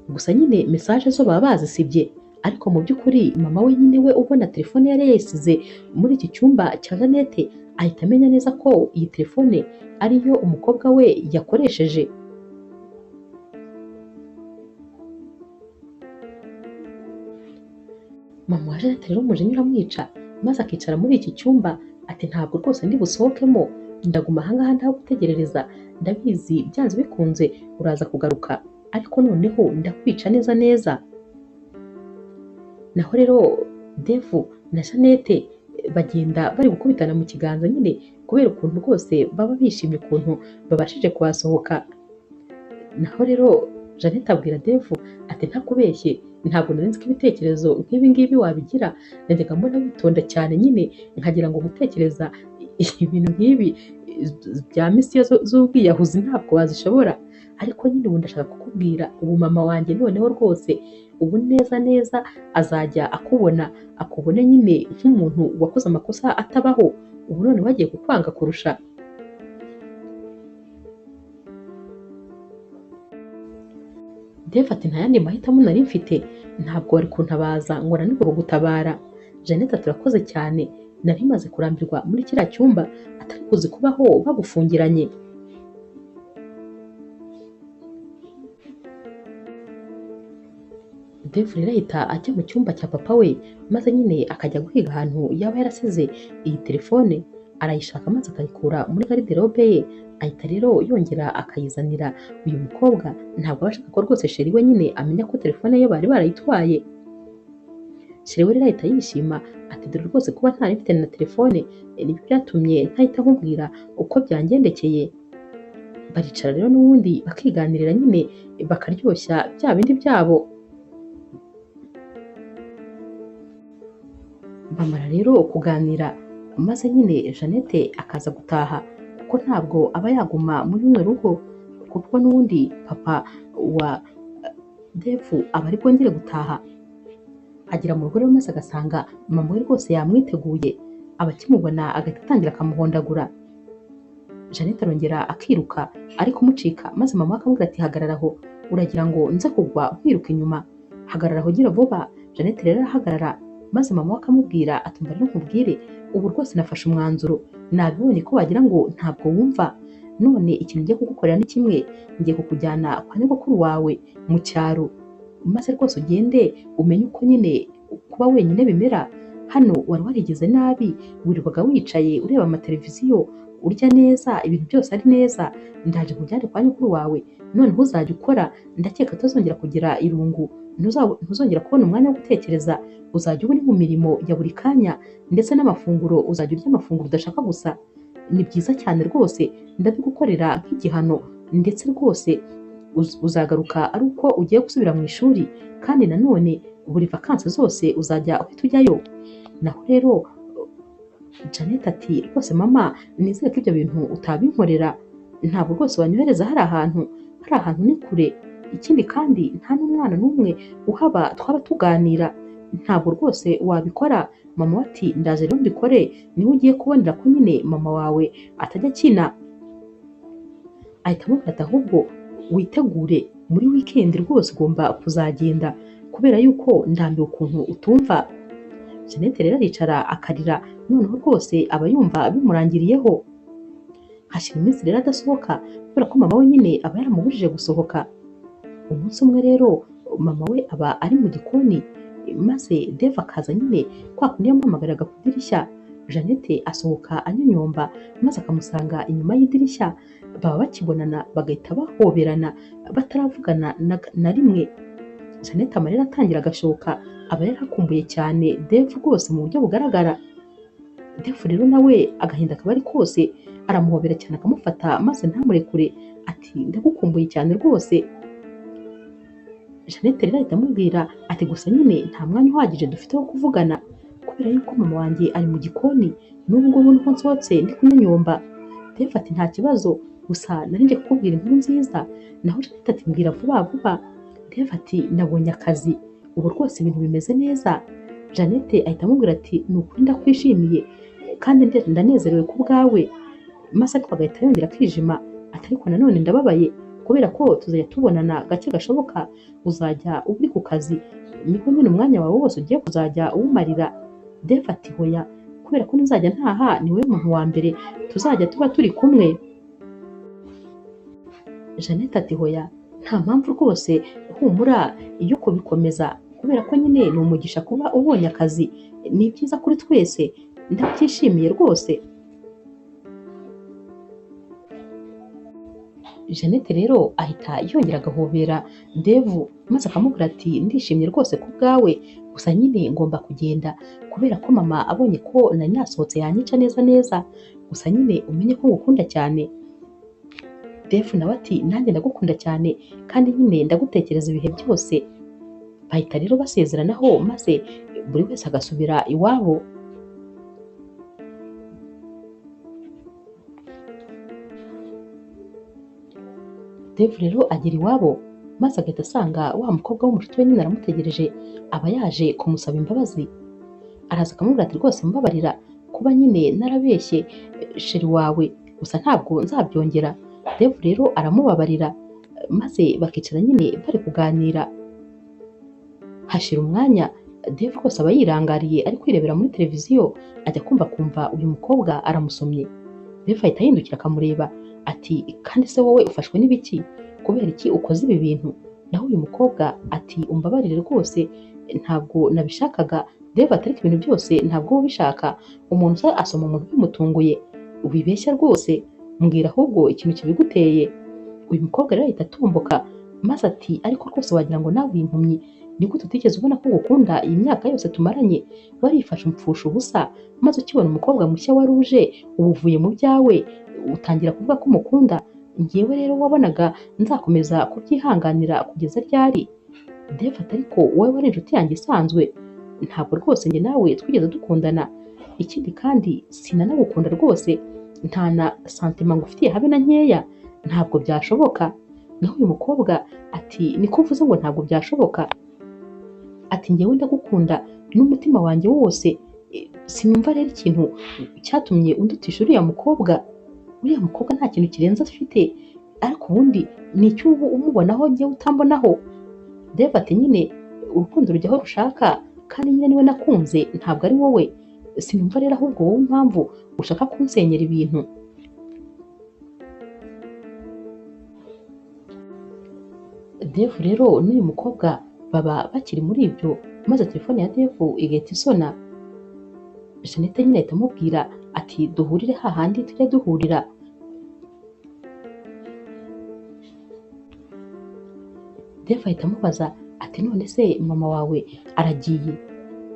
gusa nyine mesaje zo baba bazisibye, ariko mu by'ukuri mama we nyine we ubona telefone yari yayisize muri iki cyumba cya Jeannette, ahita amenya neza ko iyi telefone ariyo umukobwa we yakoresheje. Mama wa Jeannette rero umujinya uramwica, maze akicara muri iki cyumba ati ntabwo rwose ndi busohokemo, ndaguma aha ngaha ndagutegerereza, ndabizi byanze bikunze uraza kugaruka, ariko noneho ndakwica neza neza. Naho rero Devu na Jeannette bagenda bari gukubitana mu kiganza nyine kubera ukuntu rwose baba bishimye ukuntu babashije kuhasohoka. Naho rero Jeannette abwira Devu ati ntakubeshye, ntabwo nari nzi ko ibitekerezo nk'ibi ngibi wabigira, najyaga mbona witonda cyane nyine nkagira ngo gutekereza ibintu nk'ibi bya misiyo z'ubwiyahuzi ntabwo wazishobora, ariko nyine ubu ndashaka kukubwira, ubu mama wanjye noneho rwose ubu neza neza azajya akubone nyine nk'umuntu wakoze amakosa atabaho, ubu none bagiye kukwanga kurusha. Dave ati nta yandi mahitamo nari mfite, ntabwo wari kuntabaza ngo nanirwe kugutabara. Jeannette ati urakoze cyane, nari maze kurambirwa muri kiriya cyumba atari kuzi kubaho bagufungiranye. Dave rero ahita ajya mu cyumba cya papa we, maze nyine akajya guhiga ahantu yaba yarasize iyi telefone, arayishaka maze akayikura muri garderobe ye, ahita rero yongera akayizanira uyu mukobwa. Ntabwo aba ashaka ko rwose sheri we nyine amenya ko telefone ye bari barayitwaye. Sheri we rero ahita yishima ati dore rwose kuba ntari mfite na telefone nibyo byatumye ntahita nkubwira uko byangendekeye. Baricara rero n'ubundi bakiganirira nyine bakaryoshya bya bindi byabo. Bamara rero kuganira, maze nyine Jeannette akaza gutaha kuko ntabwo aba yaguma muri runo rugo, kuko n'ubundi papa wa Devu aba ari bwongere gutaha. Agera mu rugo rero maze agasanga mama we rwose yamwiteguye, abakimubona agahita atangira akamuhondagura. Jeannette arongera akiruka ariko umucika, maze mama we akamubwira ati hagarara aho, uragira ngo nze kugwa nkwiruka inyuma, hagarara aho gira vuba. Jeannette rero arahagarara, maze mama we akamubwira ati mba rero nkubwire, ubu rwose nafashe umwanzuro, nabibonye ko wagira ngo ntabwo wumva, none ikintu ngiye kugukorera ni kimwe, ngiye kukujyana kwa nyogokuru wawe mu cyaro, maze rwose ugende umenye uko nyine kuba wenyine bimera. Hano wari warigize nabi, wirirwaga wicaye ureba amateleviziyo, urya neza, ibintu byose ari neza, ndaje nkujyane kwa nyogokuru wawe, noneho uzajya ukora, ndakeka utazongera kugira irungu, ntuzongera kubona umwanya wo gutekereza, uzajya uba uri mu mirimo ya buri kanya, ndetse n'amafunguro uzajya urya amafunguro udashaka gusa. Ni byiza cyane rwose, ndabigukorera nk'igihano, ndetse rwose uzagaruka ari uko ugiye gusubira mu ishuri, kandi nanone buri vakansi zose uzajya uhita ujyayo. Naho rero Jeannette ati rwose mama, nizere ko ibyo bintu utabinkorera, ntabwo rwose wanyohereza hari ahantu ni kure, ikindi kandi nta n'umwana n'umwe uhaba twaba tuganira, ntabwo rwose wabikora. Mama we ati ndaje rero mbikore, niwe ugiye kubonera ko nyine mama wawe atajya akina. Ahita amubwira ati ahubwo witegure, muri wikendi rwose ugomba kuzagenda, kubera yuko ndambiwe ukuntu utumva. Jeannette rero aricara akarira, noneho rwose aba yumva bimurangiriyeho. Hashira iminsi rero adasohoka kubera ko mama we nyine aba yaramubujije gusohoka. Umunsi umwe rero mama we aba ari mu gikoni, maze Dave akaza nyine kwa kundi yamuhamagaraga ku idirishya. Jeannette asohoka anyonyomba, maze akamusanga inyuma y'idirishya, baba bakibonana bagahita bahoberana bataravugana na rimwe. Jeannette amarira atangira agashoka, aba yarakumbuye cyane Dave rwose mu buryo bugaragara. Dave rero nawe agahinda akaba ari kose, aramuhobera cyane akamufata maze ntamurekure, ati ndagukumbuye cyane rwose. Jeannette rero ahita amubwira ati gusa nyine nta mwanya uhagije dufite wo kuvugana, kubera yuko mama wanjye ari mu gikoni, n'ubu ngubu nuko nsohotse ndi kunyonyomba. Dave ati nta kibazo, gusa nari nje kukubwira inkuru nziza. Naho Jeannette ati mbwira vuba vuba. Dave ati nabonye akazi, ubu rwose ibintu bimeze neza. Jeannette ahita amubwira ati ni ukuri ndakwishimiye kandi ndanezerewe ku bwawe, maze ariko agahita yongera akijima ati ariko nanone ndababaye kubera ko tuzajya tubonana gake gashoboka, uzajya uri ku kazi niko nyine umwanya wawe wose ugiye kuzajya uwumarira. Dave ati hoya, kubera ko nizajya ntaha ni wowe muntu wa mbere tuzajya tuba turi kumwe. Jeannette ati hoya, nta mpamvu rwose, humura iyo kubikomeza, kubera ko nyine ni umugisha kuba ubonye akazi, ni byiza kuri twese, ndabyishimiye rwose. Jeannette rero ahita yongera agahobera Dave maze akamubwira ati ndishimye rwose ku bwawe, gusa nyine ngomba kugenda kubera ko mama abonye ko nari nasohotse yanyica neza neza, gusa nyine umenye ko ngukunda cyane. Dave nawe ati nanjye ndagukunda cyane kandi nyine ndagutekereza ibihe byose. Bahita rero basezeranaho maze buri wese agasubira iwabo. Dave rero agera iwabo maze agahita asanga wa mukobwa w'umucuti we nyine aramutegereje, aba yaje kumusaba imbabazi. Araza akamubwira ati rwose mbabarira kuba nyine narabeshye sheri wawe, gusa ntabwo nzabyongera. Dave rero aramubabarira maze bakicara nyine bari kuganira. Hashira umwanya Dave rwose aba yirangariye ari kwirebera muri televiziyo, ajya kumva uyu mukobwa aramusomye. Dave ahita ahindukira akamureba ati kandi se wowe ufashwe n'ibiki, kubera iki ukoze ibi bintu? Naho uyu mukobwa ati umbabarire rwose ntabwo nabishakaga. Dave ati ariko ibintu byose ntabwo uba ubishaka, umuntu uza asoma umuntu bimutunguye, wibeshya rwose, mbwira ahubwo ikintu kibiguteye. Uyu mukobwa rero ahita atomboka maze ati ariko rwose wagira ngo nawe uri impumyi, ni gute utigeze ubona ko ngukunda iyi myaka yose tumaranye? Warifashe umupfusha ubusa, maze ukibona umukobwa mushya wari uje uba uvuye mu byawe utangira kuvuga ko umukunda. Njyewe rero wabonaga nzakomeza kubyihanganira kugeza ryari? Dave ati ariko wowe wari inshuti yanjye isanzwe, ntabwo rwose njye nawe twigeze dukundana, ikindi kandi sinanagukunda rwose, nta na santima ngufitiye habe na nkeya, ntabwo byashoboka. Naho uyu mukobwa ati niko uvuze ngo ntabwo byashoboka? Ati njyewe ndagukunda n'umutima wanjye wose, sinumva rero ikintu cyatumye undutisha uriya mukobwa. Uriya mukobwa nta kintu kirenze afite, ariko ubundi ni icyo uba umubonaho njyewe utambonaho. Dave ati nyine urukundo rujya aho rushaka, kandi nyine niwe nakunze ntabwo ari wowe. Sinumva rero ahubwo wowe impamvu ushaka kunsenyera ibintu. Dave rero n'uyu mukobwa baba bakiri muri ibyo, maze telefone ya Dave igahita isona. Jeannette nyine ahita amubwira ati duhurire hahandi tujya duhurira. Dave ahita amubaza ati none se mama wawe aragiye?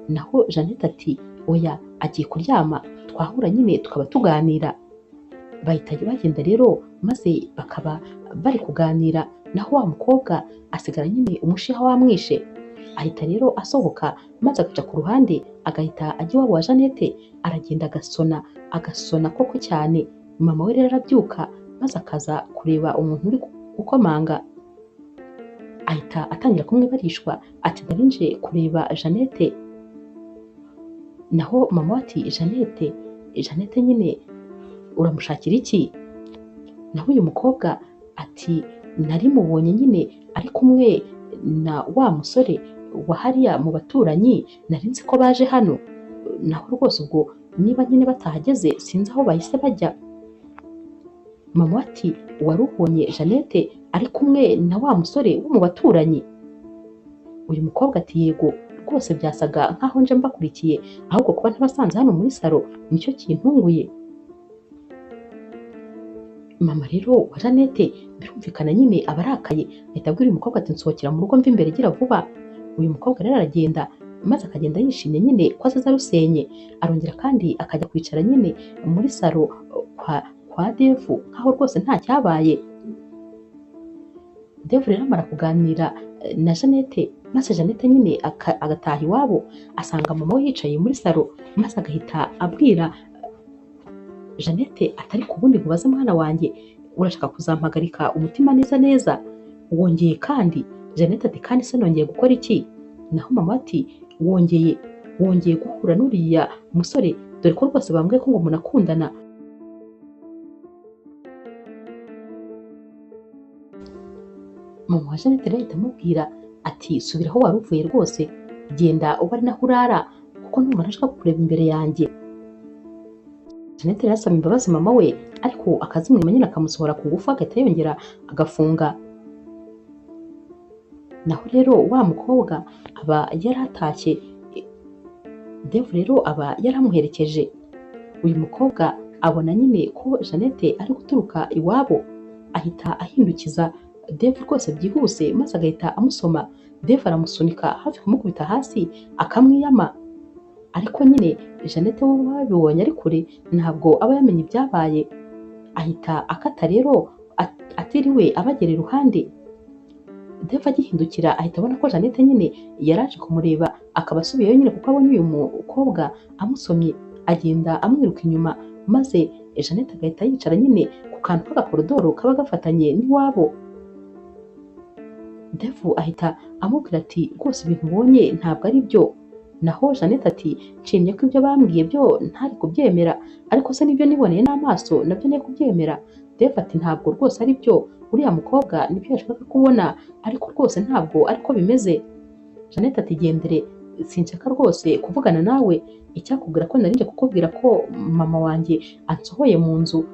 Naho Jeannette ati oya, agiye kuryama, twahura nyine tukaba tuganira. Bahita bagenda rero maze bakaba bari kuganira, naho wa mukobwa asigara nyine umushiha wamwishe. Ahita rero asohoka maze agaca ku ruhande agahita ajya iwabo wa Jeannette, aragenda agasona koko cyane. Mama we rero arabyuka maze akaza kureba umuntu uri gukomanga, ahita atangira kumwibarishwa ati nari nje kureba Jeannette. Naho mama we ati Jeannette nyine uramushakira iki? Naho uyu mukobwa ati nari mubonye nyine ari kumwe na wa musore wa hariya mu baturanyi, nari nzi ko baje hano, naho rwose ubwo niba nyine batahageze sinzi aho bahise bajya. Mama we ati wari ubonye Jeannette ari kumwe na wa musore wo mu baturanyi? Uyu mukobwa ati yego rwose, byasaga nkaho nje mbakurikiye, ahubwo kuba ntabasanze hano muri salo nicyo kintunguye. Mama rero wa Jeannette birumvikana nyine abarakaye, ahita abwira uyu mukobwa ati nsohokera mu rugo mva imbere gira vuba. Uyu mukobwa rero aragenda maze akagenda yishimye nyine ko azaza rusenye, arongera kandi akajya kwicara nyine muri salo kwa Dave nkaho rwose nta cyabaye. Dave rero amara kuganira na Jeannette, maze Jeannette nyine agataha iwabo, asanga mama we yicaye muri salo, maze agahita abwira Jeannette atari ku bundi nkubaze mwana wanjye, urashaka kuzampagarika umutima neza neza? Wongeye kandi? Jeannette ati kandi se nongeye gukora iki? Naho mama ati wongeye guhura n'uriya musore, dore ko rwose bambwiye ko ngo munakundana. mama wa Jeannette rero ahita amubwira ati subira aho wari uvuye rwose, genda uba ari naho urara kuko numva ntashaka kukureba imbere yanjye. Jeannette rero asaba imbabazi mama we ariko akazimwima nyine akamusohora ku ngufu agahita yongera agafunga. Naho rero wa mukobwa aba yaratashye, Dave rero aba yaramuherekeje. Uyu mukobwa abona nyine ko Jeannette ari guturuka iwabo, ahita ahindukiza Dave rwose byihuse maze agahita amusoma. Dave aramusunika hafi kumukubita hasi akamwiyama, ariko nyine Jeannette we babibonye ari kure ntabwo aba yamenye ibyabaye, ahita akata rero atiriwe abagera iruhande. Dave agihindukira ahita abona ko Jeannette nyine yaraje kumureba, akaba asubiyeyo nyine kuko abonye uyu mukobwa amusomye, agenda amwiruka inyuma maze Jeannette agahita yicara nyine ku kantu k'agakorodoro kaba gafatanye n'iwabo. Dave ahita amubwira ati rwose ibintu ubonye ntabwo ari byo. Naho Jeannette ati nshimye ko ibyo bambwiye byo ntari kubyemera, ariko se n'ibyo niboneye n'amaso nabyo nari kubyemera. Dave ati ntabwo rwose ari byo, uriya mukobwa nibyo yashakaga kubona ariko rwose ntabwo ariko bimeze. Jeannette ati gendere, sinshaka rwose kuvugana nawe, icyakubwira ko nari nje kukubwira ko mama wanjye ansohoye mu nzu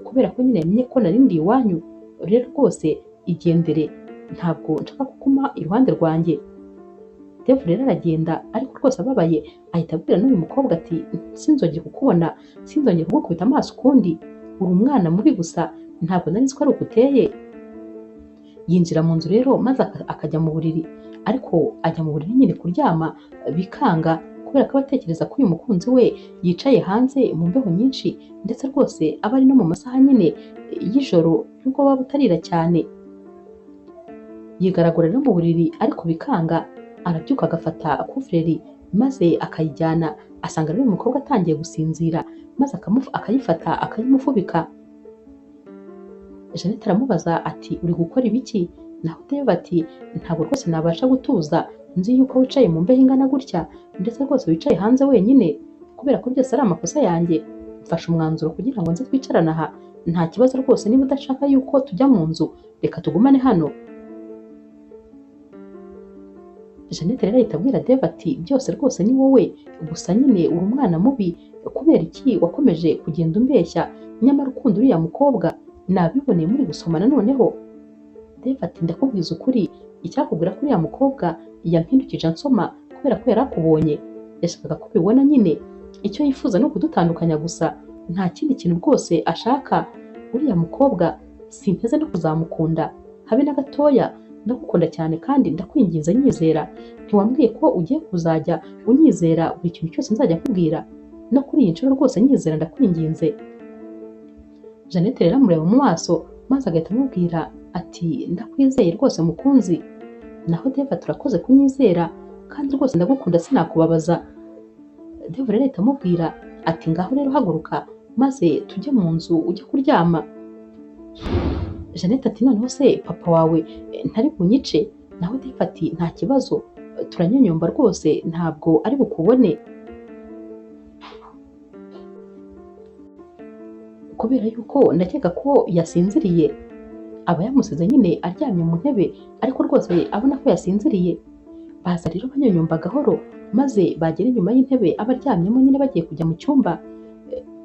kubera ko nyine yamenye ko nari ndi iwanyu, rero rwose igendere, ntabwo nshaka kuguma iruhande rwanjye. Dave rero aragenda ariko rwose ababaye, ahita abwira n'uyu mukobwa ati sinzongeye kukubona, sinzongeye kugukubita amaso ukundi, uri umwana mubi gusa, ntabwo nari nzi ko ari uko uteye. Yinjira mu nzu rero maze akajya mu buriri, ariko ajya mu buriri nyine kuryama bikanga kubera ko abatekereza ko uyu mukunzi we yicaye hanze mu mbeho nyinshi, ndetse rwose aba ari no mu masaha nyine y'ijoro nubwo waba utarira cyane. Yigaragura rero mu buriri ariko bikanga, arabyuka agafata kuvureri maze akayijyana, asanga rero uyu mukobwa atangiye gusinzira maze akayifata akayimufubika. Jeannette aramubaza ati uri gukora ibiki? Naho Dave ati ntabwo rwose nabasha gutuza, nzi yuko wicaye mu mbeho ingana gutya ndetse rwose wicaye hanze wenyine, kubera ko byose ari amakosa yanjye, mfashe umwanzuro kugira ngo nze twicarane aha, nta kibazo rwose, niba udashaka yuko tujya mu nzu reka tugumane hano. Jeannette rero ahita abwira Dave ati byose rwose ni wowe, gusa nyine uri umwana mubi, kubera iki wakomeje kugenda umbeshya, nyamara ukunda uriya mukobwa, nabiboneye muri gusomana noneho. Dave ati ndakubwiza ukuri, icyakubwira ko uriya mukobwa yampindukije ansoma kubera ko yari akubonye, yashakaga ko ubibona nyine, icyo yifuza ni ukudutandukanya gusa, nta kindi kintu rwose ashaka. Uriya mukobwa sinteze no kuzamukunda habe na gatoya, ndagukunda cyane kandi ndakwinginze nyizera, ntiwambwiye ko ugiye kuzajya unyizera buri kintu cyose nzajya nkubwira, no kuri iyi nshuro rwose nyizera ndakwinginze. Jeannette rero amureba mu maso maze agahita amubwira ati ndakwizeye rwose mukunzi. Naho Dave ati urakoze kunyizera kandi rwose ndagukunda sinakubabaza. Dave rero ahita amubwira ati ngaho rero haguruka maze tujye mu nzu ujye kuryama. Jeannette ati noneho se papa wawe ntari bunyice? Naho Dave ati nta kibazo, turanyonyomba rwose ntabwo ari bukubone. Kubera yuko ndakeka ko yasinziriye, aba yamusize nyine aryamye mu ntebe ariko rwose abona ko yasinziriye. Baza rero banyonyomba gahoro maze bagera inyuma y'intebe aba aryamyemo nyine bagiye kujya mu cyumba.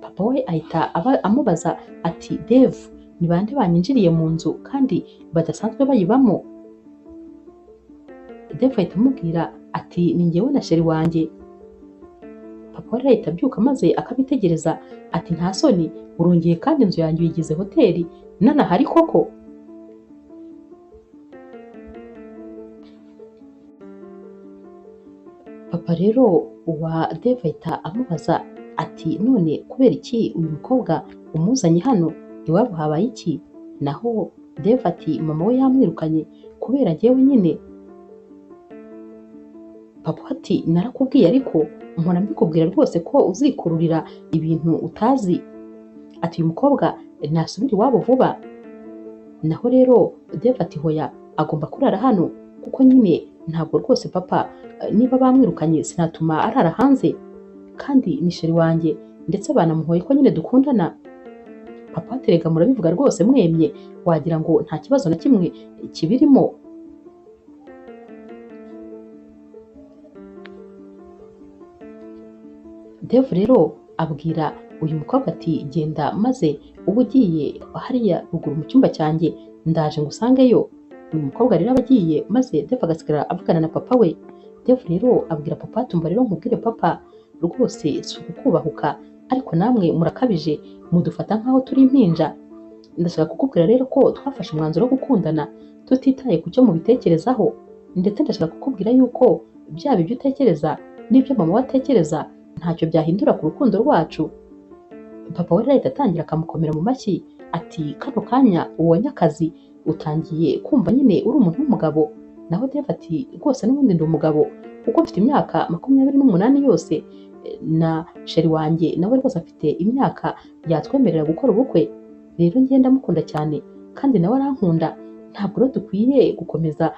Papa we ahita amubaza ati Dave, ni bande banyinjiriye mu nzu kandi badasanzwe bayibamo? Dave ahita amubwira ati ni njyewe na sheri wanjye. Papa we ahita abyuka maze akabitegereza ati nta soni, urongeye kandi inzu yanjye uyigize hoteli nanahari koko? Papa rero wa Dave ahita amubaza ati none kubera iki uyu mukobwa umuzanye hano, iwabo habaye iki? Naho Dave ati mama we yamwirukanye kubera njyewe nyine. Papa ati narakubwiye ariko mpora mbikubwira rwose ko uzikururira ibintu utazi. Ati uyu mukobwa nasubira iwabo vuba. Naho rero Dave ati hoya, agomba kurara hano kuko nyine ntabwo rwose papa, niba bamwirukanye sinatuma arara hanze, kandi ni sheri wanjye ndetse banamuhoye ko nyine dukundana. Papa ati rega murabivuga rwose mwemye, wagira ngo nta kibazo na kimwe kibirimo, Dave rero abwira uyu mukobwa ati genda maze uba ugiye hariya ruguru mu cyumba cyanjye ndaje ngusangeyo. Uyu mukobwa rero aba agiye maze Dave agasigara avugana na papa we. Dave rero abwira papa ati umva rero nkubwire papa, rwose si ukukubahuka ariko namwe murakabije mudufata nk'aho turi impinja. Ndashaka kukubwira rero ko twafashe umwanzuro wo gukundana tutitaye ku cyo mubitekerezaho, ndetse ndashaka kukubwira yuko byaba ibyo utekereza n'ibyo mama we atekereza ntacyo byahindura ku rukundo rwacu. Papa we rero ahita atangira akamukomera mu mashyi ati kano kanya ubonye akazi utangiye kumva nyine uri umuntu w'umugabo. Naho Dave ati rwose n'ubundi ndi umugabo kuko mfite imyaka 28 yose, na sheri wanjye nawe rwose afite imyaka yatwemerera gukora ubukwe. Rero njye ndamukunda cyane kandi nawe arankunda, ntabwo rero dukwiye gukomeza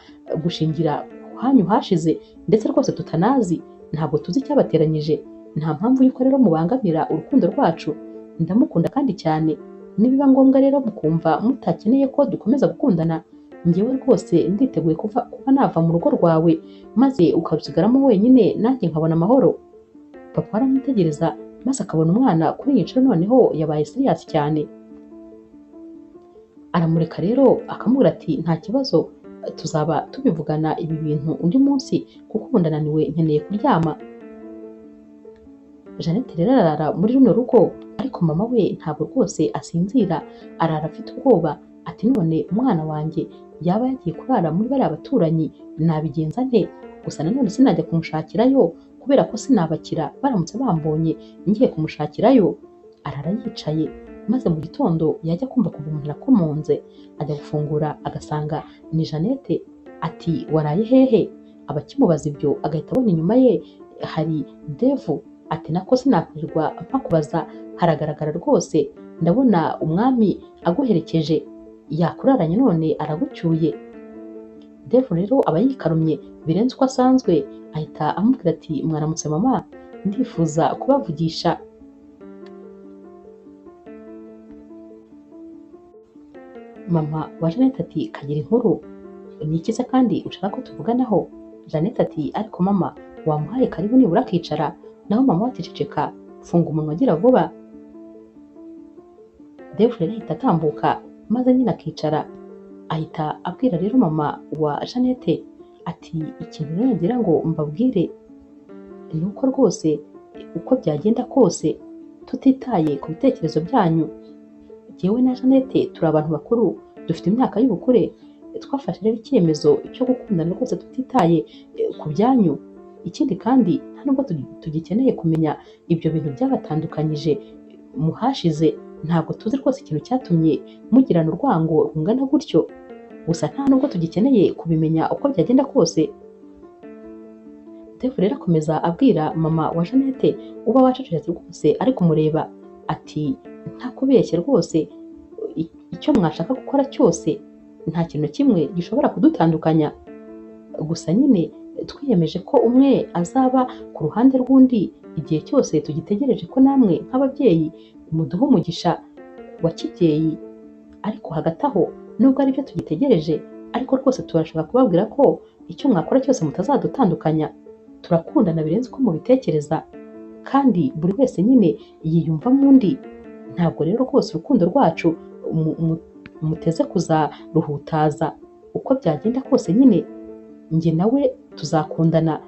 gushingira ku hanyu hashize ndetse rwose tutanazi, ntabwo tuzi icyabateranyije. Nta mpamvu yuko rero mubangamira urukundo rwacu. Ndamukunda kandi cyane, nibiba ngombwa rero mukumva mutakeneye ko dukomeza gukundana, njyewe rwose nditeguye kuba nava mu rugo rwawe maze ukarusigaramo wenyine nanjye nkabona amahoro. Papa aramwitegereza maze akabona umwana kuri iyi nshuro noneho yabaye serious cyane. Aramureka rero akamubwira ati nta kibazo tuzaba tubivugana ibi bintu undi munsi kuko ubu ndananiwe nkeneye kuryama. Jeannette rero arara muri runo rugo ariko mama we ntabwo rwose asinzira, arara afite ubwoba ati none umwana wanjye yaba yagiye kurara muri bariya baturanyi nabigenza nte? Gusa nanone sinajya kumushakirayo kubera ko sinabakira baramutse bambonye ngiye kumushakirayo. Arara yicaye maze mu gitondo yajya kumva kuva umuntu arakomonze, ajya gufungura agasanga ni Jeannette. Ati waraye hehe? Abakimubaza ibyo agahita abona inyuma ye hari Dave. Ati nako sinakwirirwa mpakubaza, haragaragara rwose ndabona umwami aguherekeje yakuraranye none aragucyuye. Dave rero aba yikarumye birenze uko asanzwe, ahita amubwira ati mwaramutse mama, ndifuza kubavugisha. Mama wa Jeannette ati kagira inkuru, ni iki se kandi ushaka ko tuvuganaho? Jeannette ati ariko mama wamuhaye karibu nibura akicara? Naho mama we ati ceceka, funga umunwa agira vuba. Dave rero ahita atambuka maze nyine akicara, ahita abwira rero mama wa Jeannette ati ikintu rero ngira ngo mbabwire ni uko rwose uko byagenda kose tutitaye ku bitekerezo byanyu, jyewe na Jeannette turi abantu bakuru dufite imyaka y'ubukure, twafashe rero icyemezo cyo gukundana rwose tutitaye ku byanyu. Ikindi kandi nta nubwo tugikeneye kumenya ibyo bintu byabatandukanyije mu hashize, ntabwo tuzi rwose ikintu cyatumye mugirana urwango rungana gutyo. Gusa nta nubwo tugikeneye kubimenya uko byagenda kose. Dave rero akomeza abwira mama wa Jeannette uba wacecetse rwose ari kumureba ati nta kubeshya rwose, icyo mwashaka gukora cyose nta kintu kimwe gishobora kudutandukanya. Gusa nyine twiyemeje ko umwe azaba ku ruhande rw'undi igihe cyose tugitegereje ko namwe nk'ababyeyi muduha umugisha wa kibyeyi. Ariko hagati aho nubwo ari byo tugitegereje, ariko rwose turashaka kubabwira ko icyo mwakora cyose mutazadutandukanya. Turakundana birenze uko mubitekereza kandi buri wese nyine yiyumvamo undi. Ntabwo rero rwose urukundo rwacu muteze kuzaruhutaza. Uko byagenda kose nyine njye nawe tuzakundana,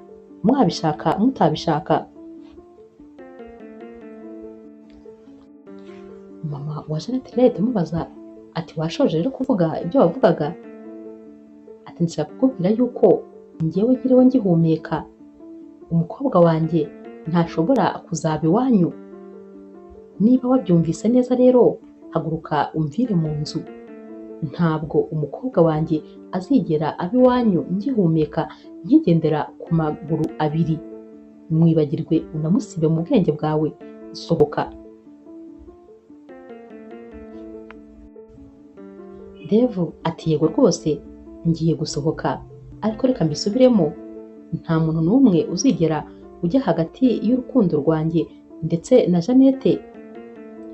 mwabishaka mutabishaka. Mama wa Jeannette rero ahita amubaza ati washoje rero kuvuga ibyo wavugaga? Ati ndashaka kukubwira yuko njyewe nkiriho ngihumeka umukobwa wanjye ntashobora kuzaba iwanyu. Niba wabyumvise neza rero haguruka umvire mu nzu. Ntabwo umukobwa wanjye azigera aba iwanyu ngihumeka nkigendera ku maguru abiri. Mwibagirwe unamusibe mu bwenge bwawe, sohoka. Dave ati yego rwose ngiye gusohoka, ariko reka mbisubiremo, nta muntu n'umwe uzigera ujya hagati y'urukundo rwanjye ndetse na Jeannette.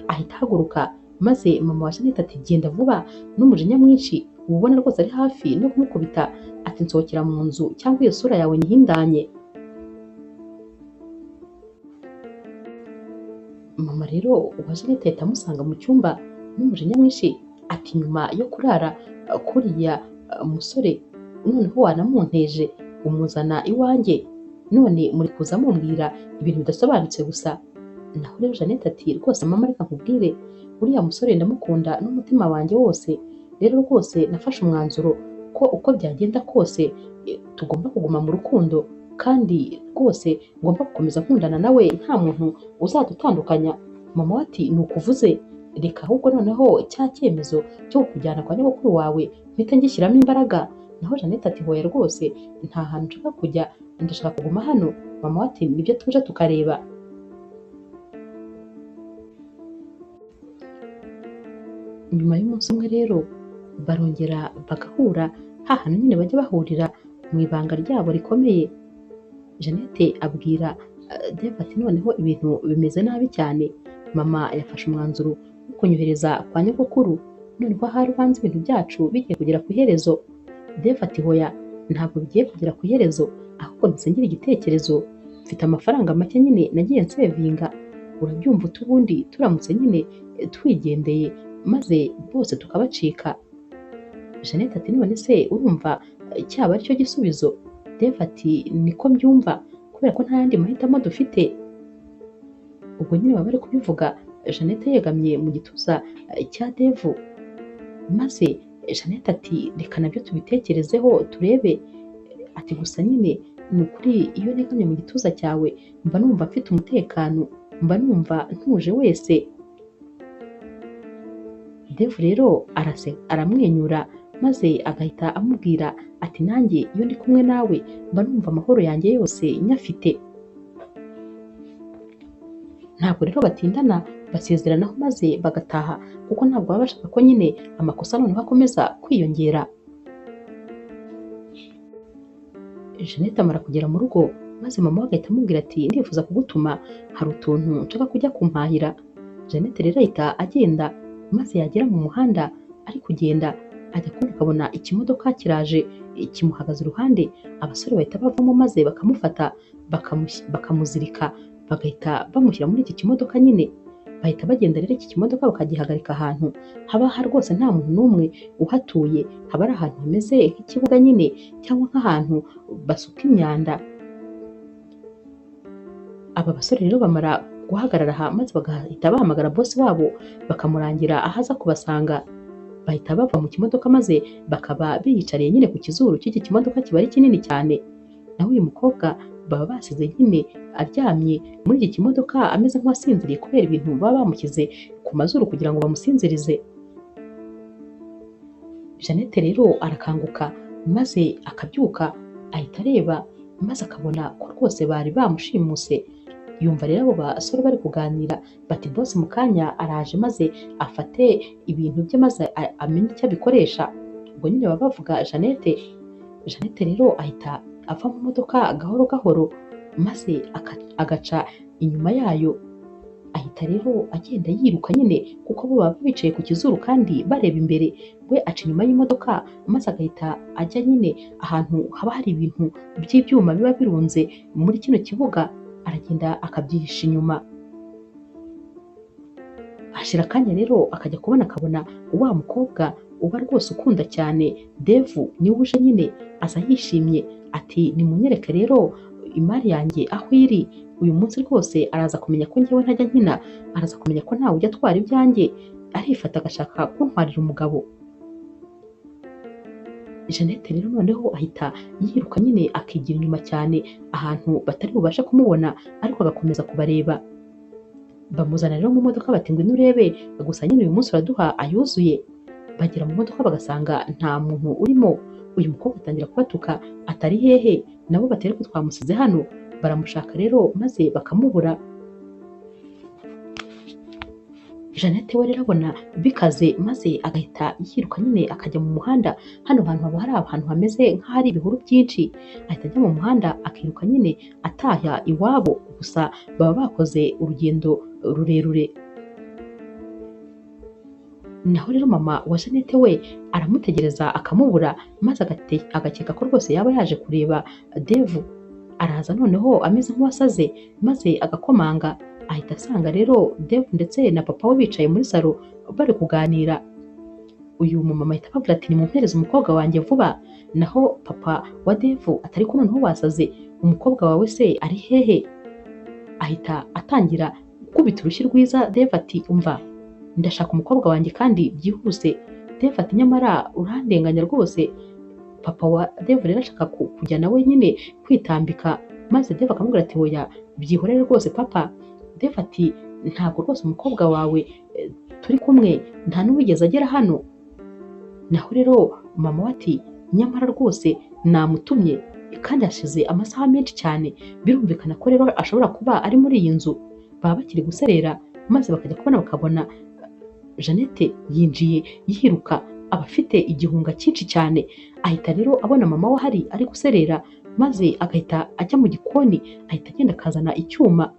Ahita ahaguruka maze mama wa Jeannette ati genda vuba n'umujinya mwinshi ubona rwose ari hafi no kumukubita. Ati nsohokera mu nzu cyangwa iyo sura yawe nyihindanye. Mama rero wa Jeannette ahita amusanga mu cyumba n'umujinya mwinshi ati nyuma yo kurara kuriya musore noneho wanamunteje umuzana iwanjye none muri kuza mumbwira ibintu bidasobanutse gusa. Naho rero Jeannette ati rwose mama reka nkubwire uriya musore ndamukunda n'umutima wanjye wose, rero rwose nafashe umwanzuro ko uko byagenda kose tugomba kuguma mu rukundo kandi rwose ngomba gukomeza nkundana nawe nta muntu uzadutandukanya. Mama we ati ni ukuvuze reka ahubwo noneho cya cyemezo cyo kujyana kwa nyogokuru wawe mpita ngishyiramo imbaraga. Naho Jeannette ati hoya rwose nta hantu nshaka kujya ndashaka kuguma hano. Mama we ati nibyo tuje tukareba. Nyuma y'umunsi umwe rero barongera bagahura hantu nyine bajya bahurira mu ibanga ryabo rikomeye. Jeannette abwira Dave ati noneho ibintu bimeze nabi cyane, mama yafashe umwanzuro wo kunyohereza kwa nyogokuru, noneho ahari ubanza ibintu byacu bigiye kugera ku iherezo. Dave ati hoya ntabwo bigiye kugera ku iherezo ahubwo ngira igitekerezo, mfite amafaranga make nyine nagiye nsevinga, urabyumva utubundi turamutse nyine twigendeye maze bose tukabacika. Jeannette ati none se urumva cyaba aricyo gisubizo? Dave ati niko mbyumva kubera ko nta yandi mahitamo dufite. Ubwo nyine baba bari kubivuga Jeannette yegamye mu gituza cya Dave, maze Jeannette ati reka nabyo tubitekerezeho turebe. Ati gusa nyine ni ukuri iyo negamye mu gituza cyawe mba numva mfite umutekano, mba numva ntuje wese. Dave rero aramwenyura maze agahita amubwira ati nanjye iyo ndi kumwe nawe mba numva amahoro yanjye yose nyafite. Ntabwo rero batindana basezeranaho maze bagataha kuko ntabwo baba bashaka ko nyine amakosa noneho akomeza kwiyongera. Jeannette amara kugera mu rugo maze mama we agahita amubwira ati ndifuza kugutuma hari utuntu nshaka kujya kumpahira. Jeannette rero ahita agenda maze yagera mu muhanda ari kugenda ajya kubona akabona ikimodoka kiraje kimuhagaze iruhande, abasore bahita bavamo maze bakamufata bakamuzirika bagahita bamushyira muri iki kimodoka nyine. Bahita bagenda rero iki kimodoka bakagihagarika ahantu haba rwose nta muntu n'umwe uhatuye, haba ari ahantu hameze nk'ikibuga nyine cyangwa nk'ahantu basuka imyanda. Aba basore rero bamara guhagarara aha maze bagahita bahamagara bosi wabo bakamurangira ahaza kubasanga. Bahita bava mu kimodoka maze bakaba biyicariye nyine ku kizuru cy'iki kimodoka kiba ari kinini cyane. Naho uyu mukobwa baba basize nyine aryamye muri iki kimodoka ameze nk'uwasinziriye kubera ibintu baba bamushyize ku mazuru kugira ngo bamusinzirize. Jeannette rero arakanguka maze akabyuka ahita areba maze akabona ko rwose bari bamushimuse. Yumva rero abo basore bari kuganira bati bosi mu kanya araje maze afate ibintu bye maze amenye icyo abikoresha. Ubwo nyine baba bavuga Jeannette. Jeannette rero ahita ava mu modoka gahoro gahoro maze agaca inyuma yayo. Ahita rero agenda yiruka nyine kuko bo baba bicaye ku kizuru kandi bareba imbere, we aca inyuma y'imodoka maze agahita ajya nyine ahantu haba hari ibintu by'ibyuma biba birunze muri kino kibuga, aragenda akabyihisha inyuma. Hashira akanya rero akajya kubona akabona wa mukobwa uba rwose ukunda cyane Dave niwe uje nyine aza yishimye ati nimunyereke rero imari yanjye aho iri, uyu munsi rwose araza kumenya ko njyewe ntajya nkina, araza kumenya ko ntawe ujya atwara ibyanjye, arifata agashaka kuntwarira umugabo. Jeannette rero noneho ahita yiruka nyine akigira inyuma cyane ahantu batari bubashe kumubona, ariko agakomeza kubareba. Bamuzana rero mu modoka bati ngwino urebe gusa nyine uyu munsi uraduha ayuzuye. Bagera mu modoka bagasanga nta muntu urimo. Uyu mukobwa atangira kubatuka atari hehe, nabo batari ko twamusize hano. Baramushaka rero maze bakamubura. Jeannette we rero abona bikaze maze agahita yiruka nyine akajya mu muhanda. Hano hantu haba hari ahantu hameze nk'ahari ibihuru byinshi, ahita ajya mu muhanda akiruka nyine atahya iwabo, gusa baba bakoze urugendo rurerure. Naho rero mama wa Jeannette we aramutegereza akamubura maze agakeka ko rwose yaba yaje kureba Dave. Araza noneho ameze nk'uwasaze maze agakomanga ahita asanga rero Dave ndetse na papa we bicaye muri salo bari kuganira. Uyu mumama ahita ababwira ati nimumpereze umukobwa wanjye vuba, naho papa wa Dave ati ariko noneho wasaze, umukobwa wawe se ari hehe? Ahita atangira gukubita urushyi rwiza Dave ati umva, ndashaka umukobwa wanjye kandi byihuse. Dave ati nyamara urandenganya rwose. Papa wa Dave rero ashaka kujya nawe nyine kwitambika, maze Dave akamubwira ati oya byihorere rwose papa. Dave ati ntabwo rwose umukobwa wawe turi kumwe nta n'uwigeze agera hano. Naho rero mama we ati nyamara rwose namutumye kandi hashize amasaha menshi cyane, birumvikana ko rero ashobora kuba ari muri iyi nzu. Baba bakiri guserera maze bakajya kubona bakabona Jeannette yinjiye yiruka, aba afite igihunga cyinshi cyane. Ahita rero abona mama we ahari ari guserera, maze agahita ajya mu gikoni, ahita agenda akazana icyuma,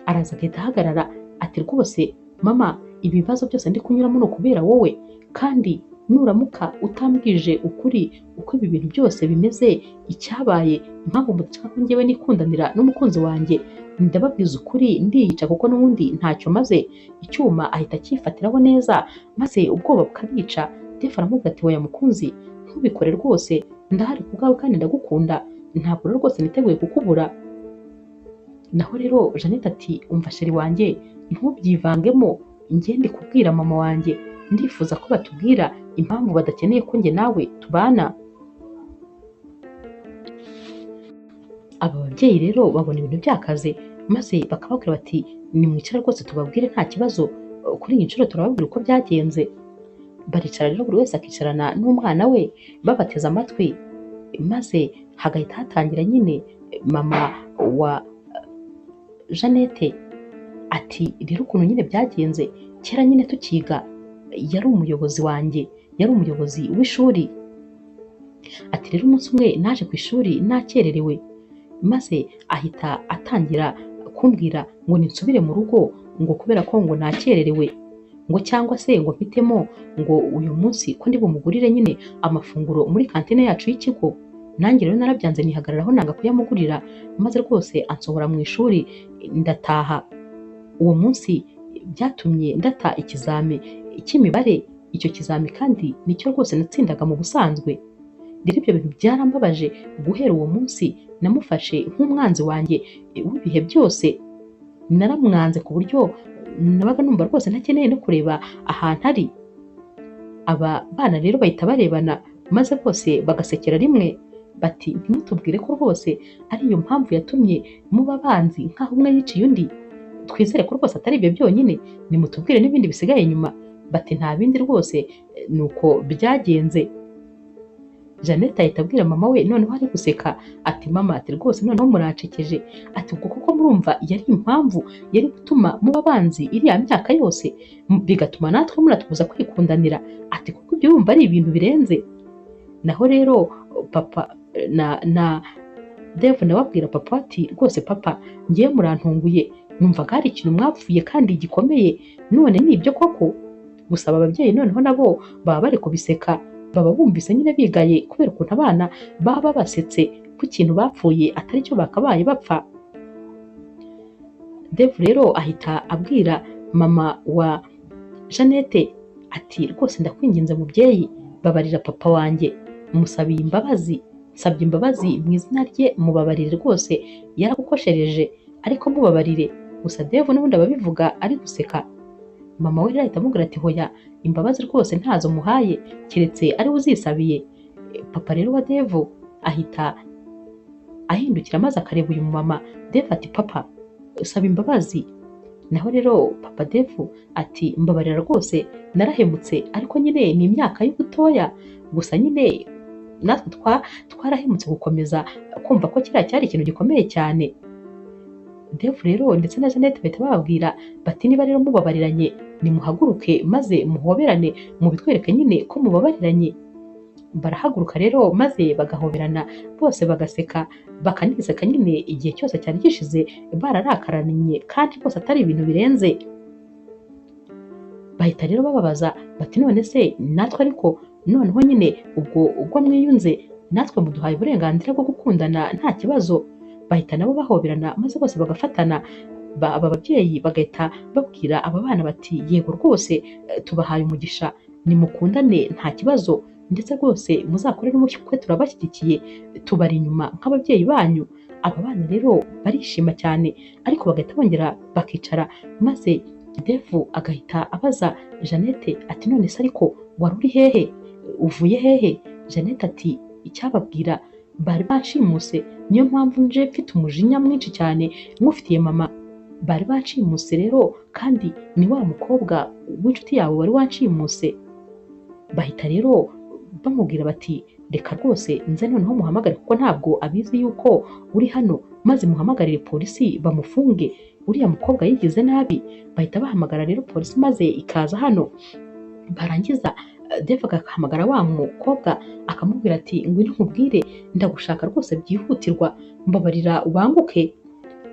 araza agahita ahagarara ati rwose mama, ibibazo byose ndi kunyuramo ni ukubera wowe, kandi nuramuka utambwije ukuri uko ibi bintu byose bimeze, icyabaye, impamvu mudashaka ko njyewe nikundanira n'umukunzi wanjye, ndababwiza ukuri ndiyica kuko n'ubundi ntacyo maze. Icyuma ahita acyifatiraho neza, maze ubwoba bukabica. Dave aramubwira ati oya mukunzi, ntubikore rwose, ndahari ku bwawe kandi ndagukunda, ntabwo rero rwose niteguye kukubura. Naho rero Jeannette ati umva sheri wanjye, ntubyivangemo, njye ndi kubwira mama wanjye, ndifuza ko batubwira impamvu badakeneye ko njye nawe tubana. Aba babyeyi rero babona ibintu byakaze, maze bakababwira bati nimwicara rwose tubabwire nta kibazo, kuri iyi nshuro turababwira uko byagenze. Baricara rero buri wese akicarana n'umwana we babateze amatwi, maze hagahita hatangira nyine mama wa Jeannette ati rero ukuntu nyine byagenze, kera nyine tukiga yari umuyobozi wanjye, yari umuyobozi w'ishuri. Ati rero umunsi umwe naje ku ishuri nakererewe, maze ahita atangira kumbwira ngo ninsubire mu rugo, ngo kubera ko ngo nakererewe, ngo cyangwa se ngo mfitemo ngo uyu munsi ko ndi bumugurire nyine amafunguro muri kantine yacu y'ikigo. Nanjye rero narabyanze nihagararaho nanga kuyamugurira, maze rwose ansohora mu ishuri ndataha. Uwo munsi byatumye ndata ikizami cy'imibare, icyo kizami kandi nicyo rwose natsindaga mu busanzwe. Rero ibyo bintu byarambabaje, guhera uwo munsi namufashe nk'umwanzi wanjye w'ibihe byose. Naramwanze ku buryo nabaga numva rwose ntakeneye no kureba ahantu ari. Aba bana rero bahita barebana, maze bose bagasekera rimwe bati ntimutubwire ko rwose ari iyo mpamvu yatumye muba abanzi nk'aho umwe yiciye undi. Twizere ko rwose atari ibyo byonyine, nimutubwire n'ibindi bisigaye inyuma. Bati nta bindi rwose, nuko byagenze. Jeannette ahita abwira mama we noneho ari guseka ati mama, ati rwose noneho murancekeje, ati ubwo kuko murumva yari impamvu yari gutuma muba abanzi iriya myaka yose, bigatuma natwe muratubuza kwikundanira, ati kuko ibyo urumva ari ibintu birenze. Naho rero papa na Dave nawe abwira papa ati rwose papa, ngiye murantunguye, numvaga hari ikintu mwapfuye kandi gikomeye, none ni ibyo koko? Gusa aba babyeyi noneho nabo baba bari kubiseka, baba bumvise nyine bigaye kubera ukuntu abana baba basetse ku kintu bapfuye atari cyo bakabaye bapfa. Dave rero ahita abwira mama wa Jeannette ati rwose ndakwinginze mubyeyi, babarira papa wanjye, musabiye imbabazi, nsabye imbabazi mu izina rye, mubabarire rwose yaragukoshereje, ariko mubabarire. Gusa Dave n'ubundi ababivuga ari guseka. Mama we rero ahita amubwira ati hoya, imbabazi rwose ntazo muhaye, keretse ari we uzisabiye. Papa rero wa Dave ahita ahindukira maze akareba uyu mumama. Dave ati papa, saba imbabazi. Naho rero papa Dave ati mbabarira rwose, narahemutse, ariko nyine ni imyaka y'ubutoya, gusa nyine natwe twarahemutse gukomeza kumva ko kiriya cyari ikintu gikomeye cyane. Dave rero ndetse na Jeannette bahita bababwira bati niba rero mubabariranye, nimuhaguruke maze muhoberane, mubitwereke nyine ko mubabariranye. Barahaguruka rero maze bagahoberana, bose bagaseka, bakaniseka nyine igihe cyose cyari gishize bararakaranye kandi bose atari ibintu birenze. Bahita rero bababaza bati none se natwe ariko noneho nyine ubwo mwiyunze natwe muduhaye uburenganzira bwo gukundana nta kibazo. Bahita nabo bahoberana maze bose bagafatana, aba babyeyi bagahita babwira aba bana bati yego rwose tubahaye umugisha, nimukundane nta kibazo ndetse rwose muzakore n'ubukwe turabashyigikiye, tubari inyuma nk'ababyeyi banyu. Aba bana rero barishima cyane ariko bagahita bongera bakicara, maze Devu agahita abaza Jeannette ati none se ariko wari uri hehe, uvuye hehe? Jeannette ati icyababwira bari banshimuse, niyo mpamvu nje mfite umujinya mwinshi cyane nkufitiye mama, bari banshimuse rero kandi ni wa mukobwa w'inshuti yawe wari wanshimuse. Bahita rero bamubwira bati reka rwose nze noneho muhamagare kuko ntabwo abizi yuko uri hano, maze muhamagarire polisi bamufunge, uriya mukobwa yigize nabi. Bahita bahamagara rero polisi maze ikaza hano, barangiza Dave agahamagara wa mukobwa akamubwira ati ngwino nkubwire ndagushaka rwose byihutirwa, mbabarira ubanguke.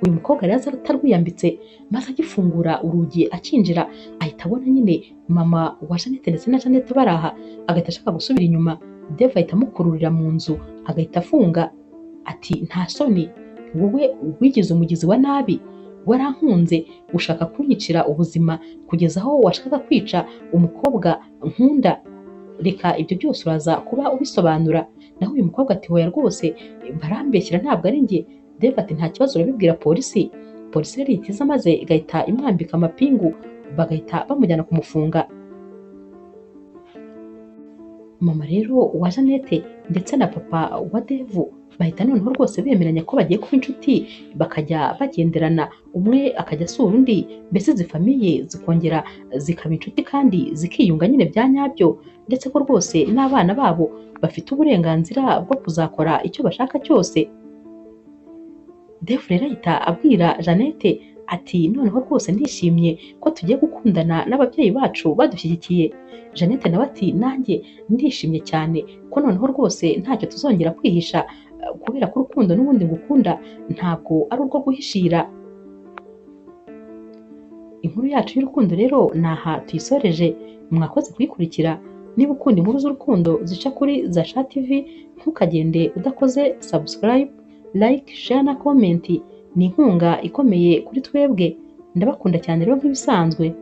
Uyu mukobwa rero aza atarwiyambitse, maze agifungura urugi akinjira ahita abona nyine mama wa Jeannette ndetse na Jeannette bari aha, agahita ashaka gusubira inyuma. Dave ahita amukururira mu nzu agahita afunga ati nta soni, wowe wigize umugizi wa nabi, warankunze ushaka kunyicira ubuzima kugeza aho washaka kwica umukobwa nkunda, reka ibyo byose uraza kuba ubisobanura. Naho uyu mukobwa ati hoya rwose barambeshyira ntabwo ari njye. Dave ati nta kibazo urabibwira polisi. Polisi rero ihita iza maze igahita imwambika amapingu, bagahita bamujyana kumufunga. Mama rero wa Jeannette ndetse na papa wa Devu bahita noneho rwose bemeranya ko bagiye kuba inshuti, bakajya bagenderana, umwe akajya asura undi, mbese izi famiye zikongera zikaba inshuti kandi zikiyunga nyine bya nyabyo, ndetse ko rwose n'abana babo bafite uburenganzira bwo kuzakora icyo bashaka cyose. Devu rero ahita abwira Jeannette ati noneho rwose ndishimye ko tugiye gukundana n'ababyeyi bacu badushyigikiye. Jeannette nawe ati nanjye ndishimye cyane ko noneho rwose ntacyo tuzongera kwihisha, kubera ko urukundo n'ubundi ngukunda ntabwo ari urwo guhishira. Inkuru yacu y'urukundo rero ni aha tuyisoreje, mwakoze kuyikurikira. Niba ukunda inkuru z'urukundo zica kuri Zasha TV, ntukagende udakoze subscribe, like, share na comment. Ni inkunga ikomeye kuri twebwe. Ndabakunda cyane rero nk'ibisanzwe.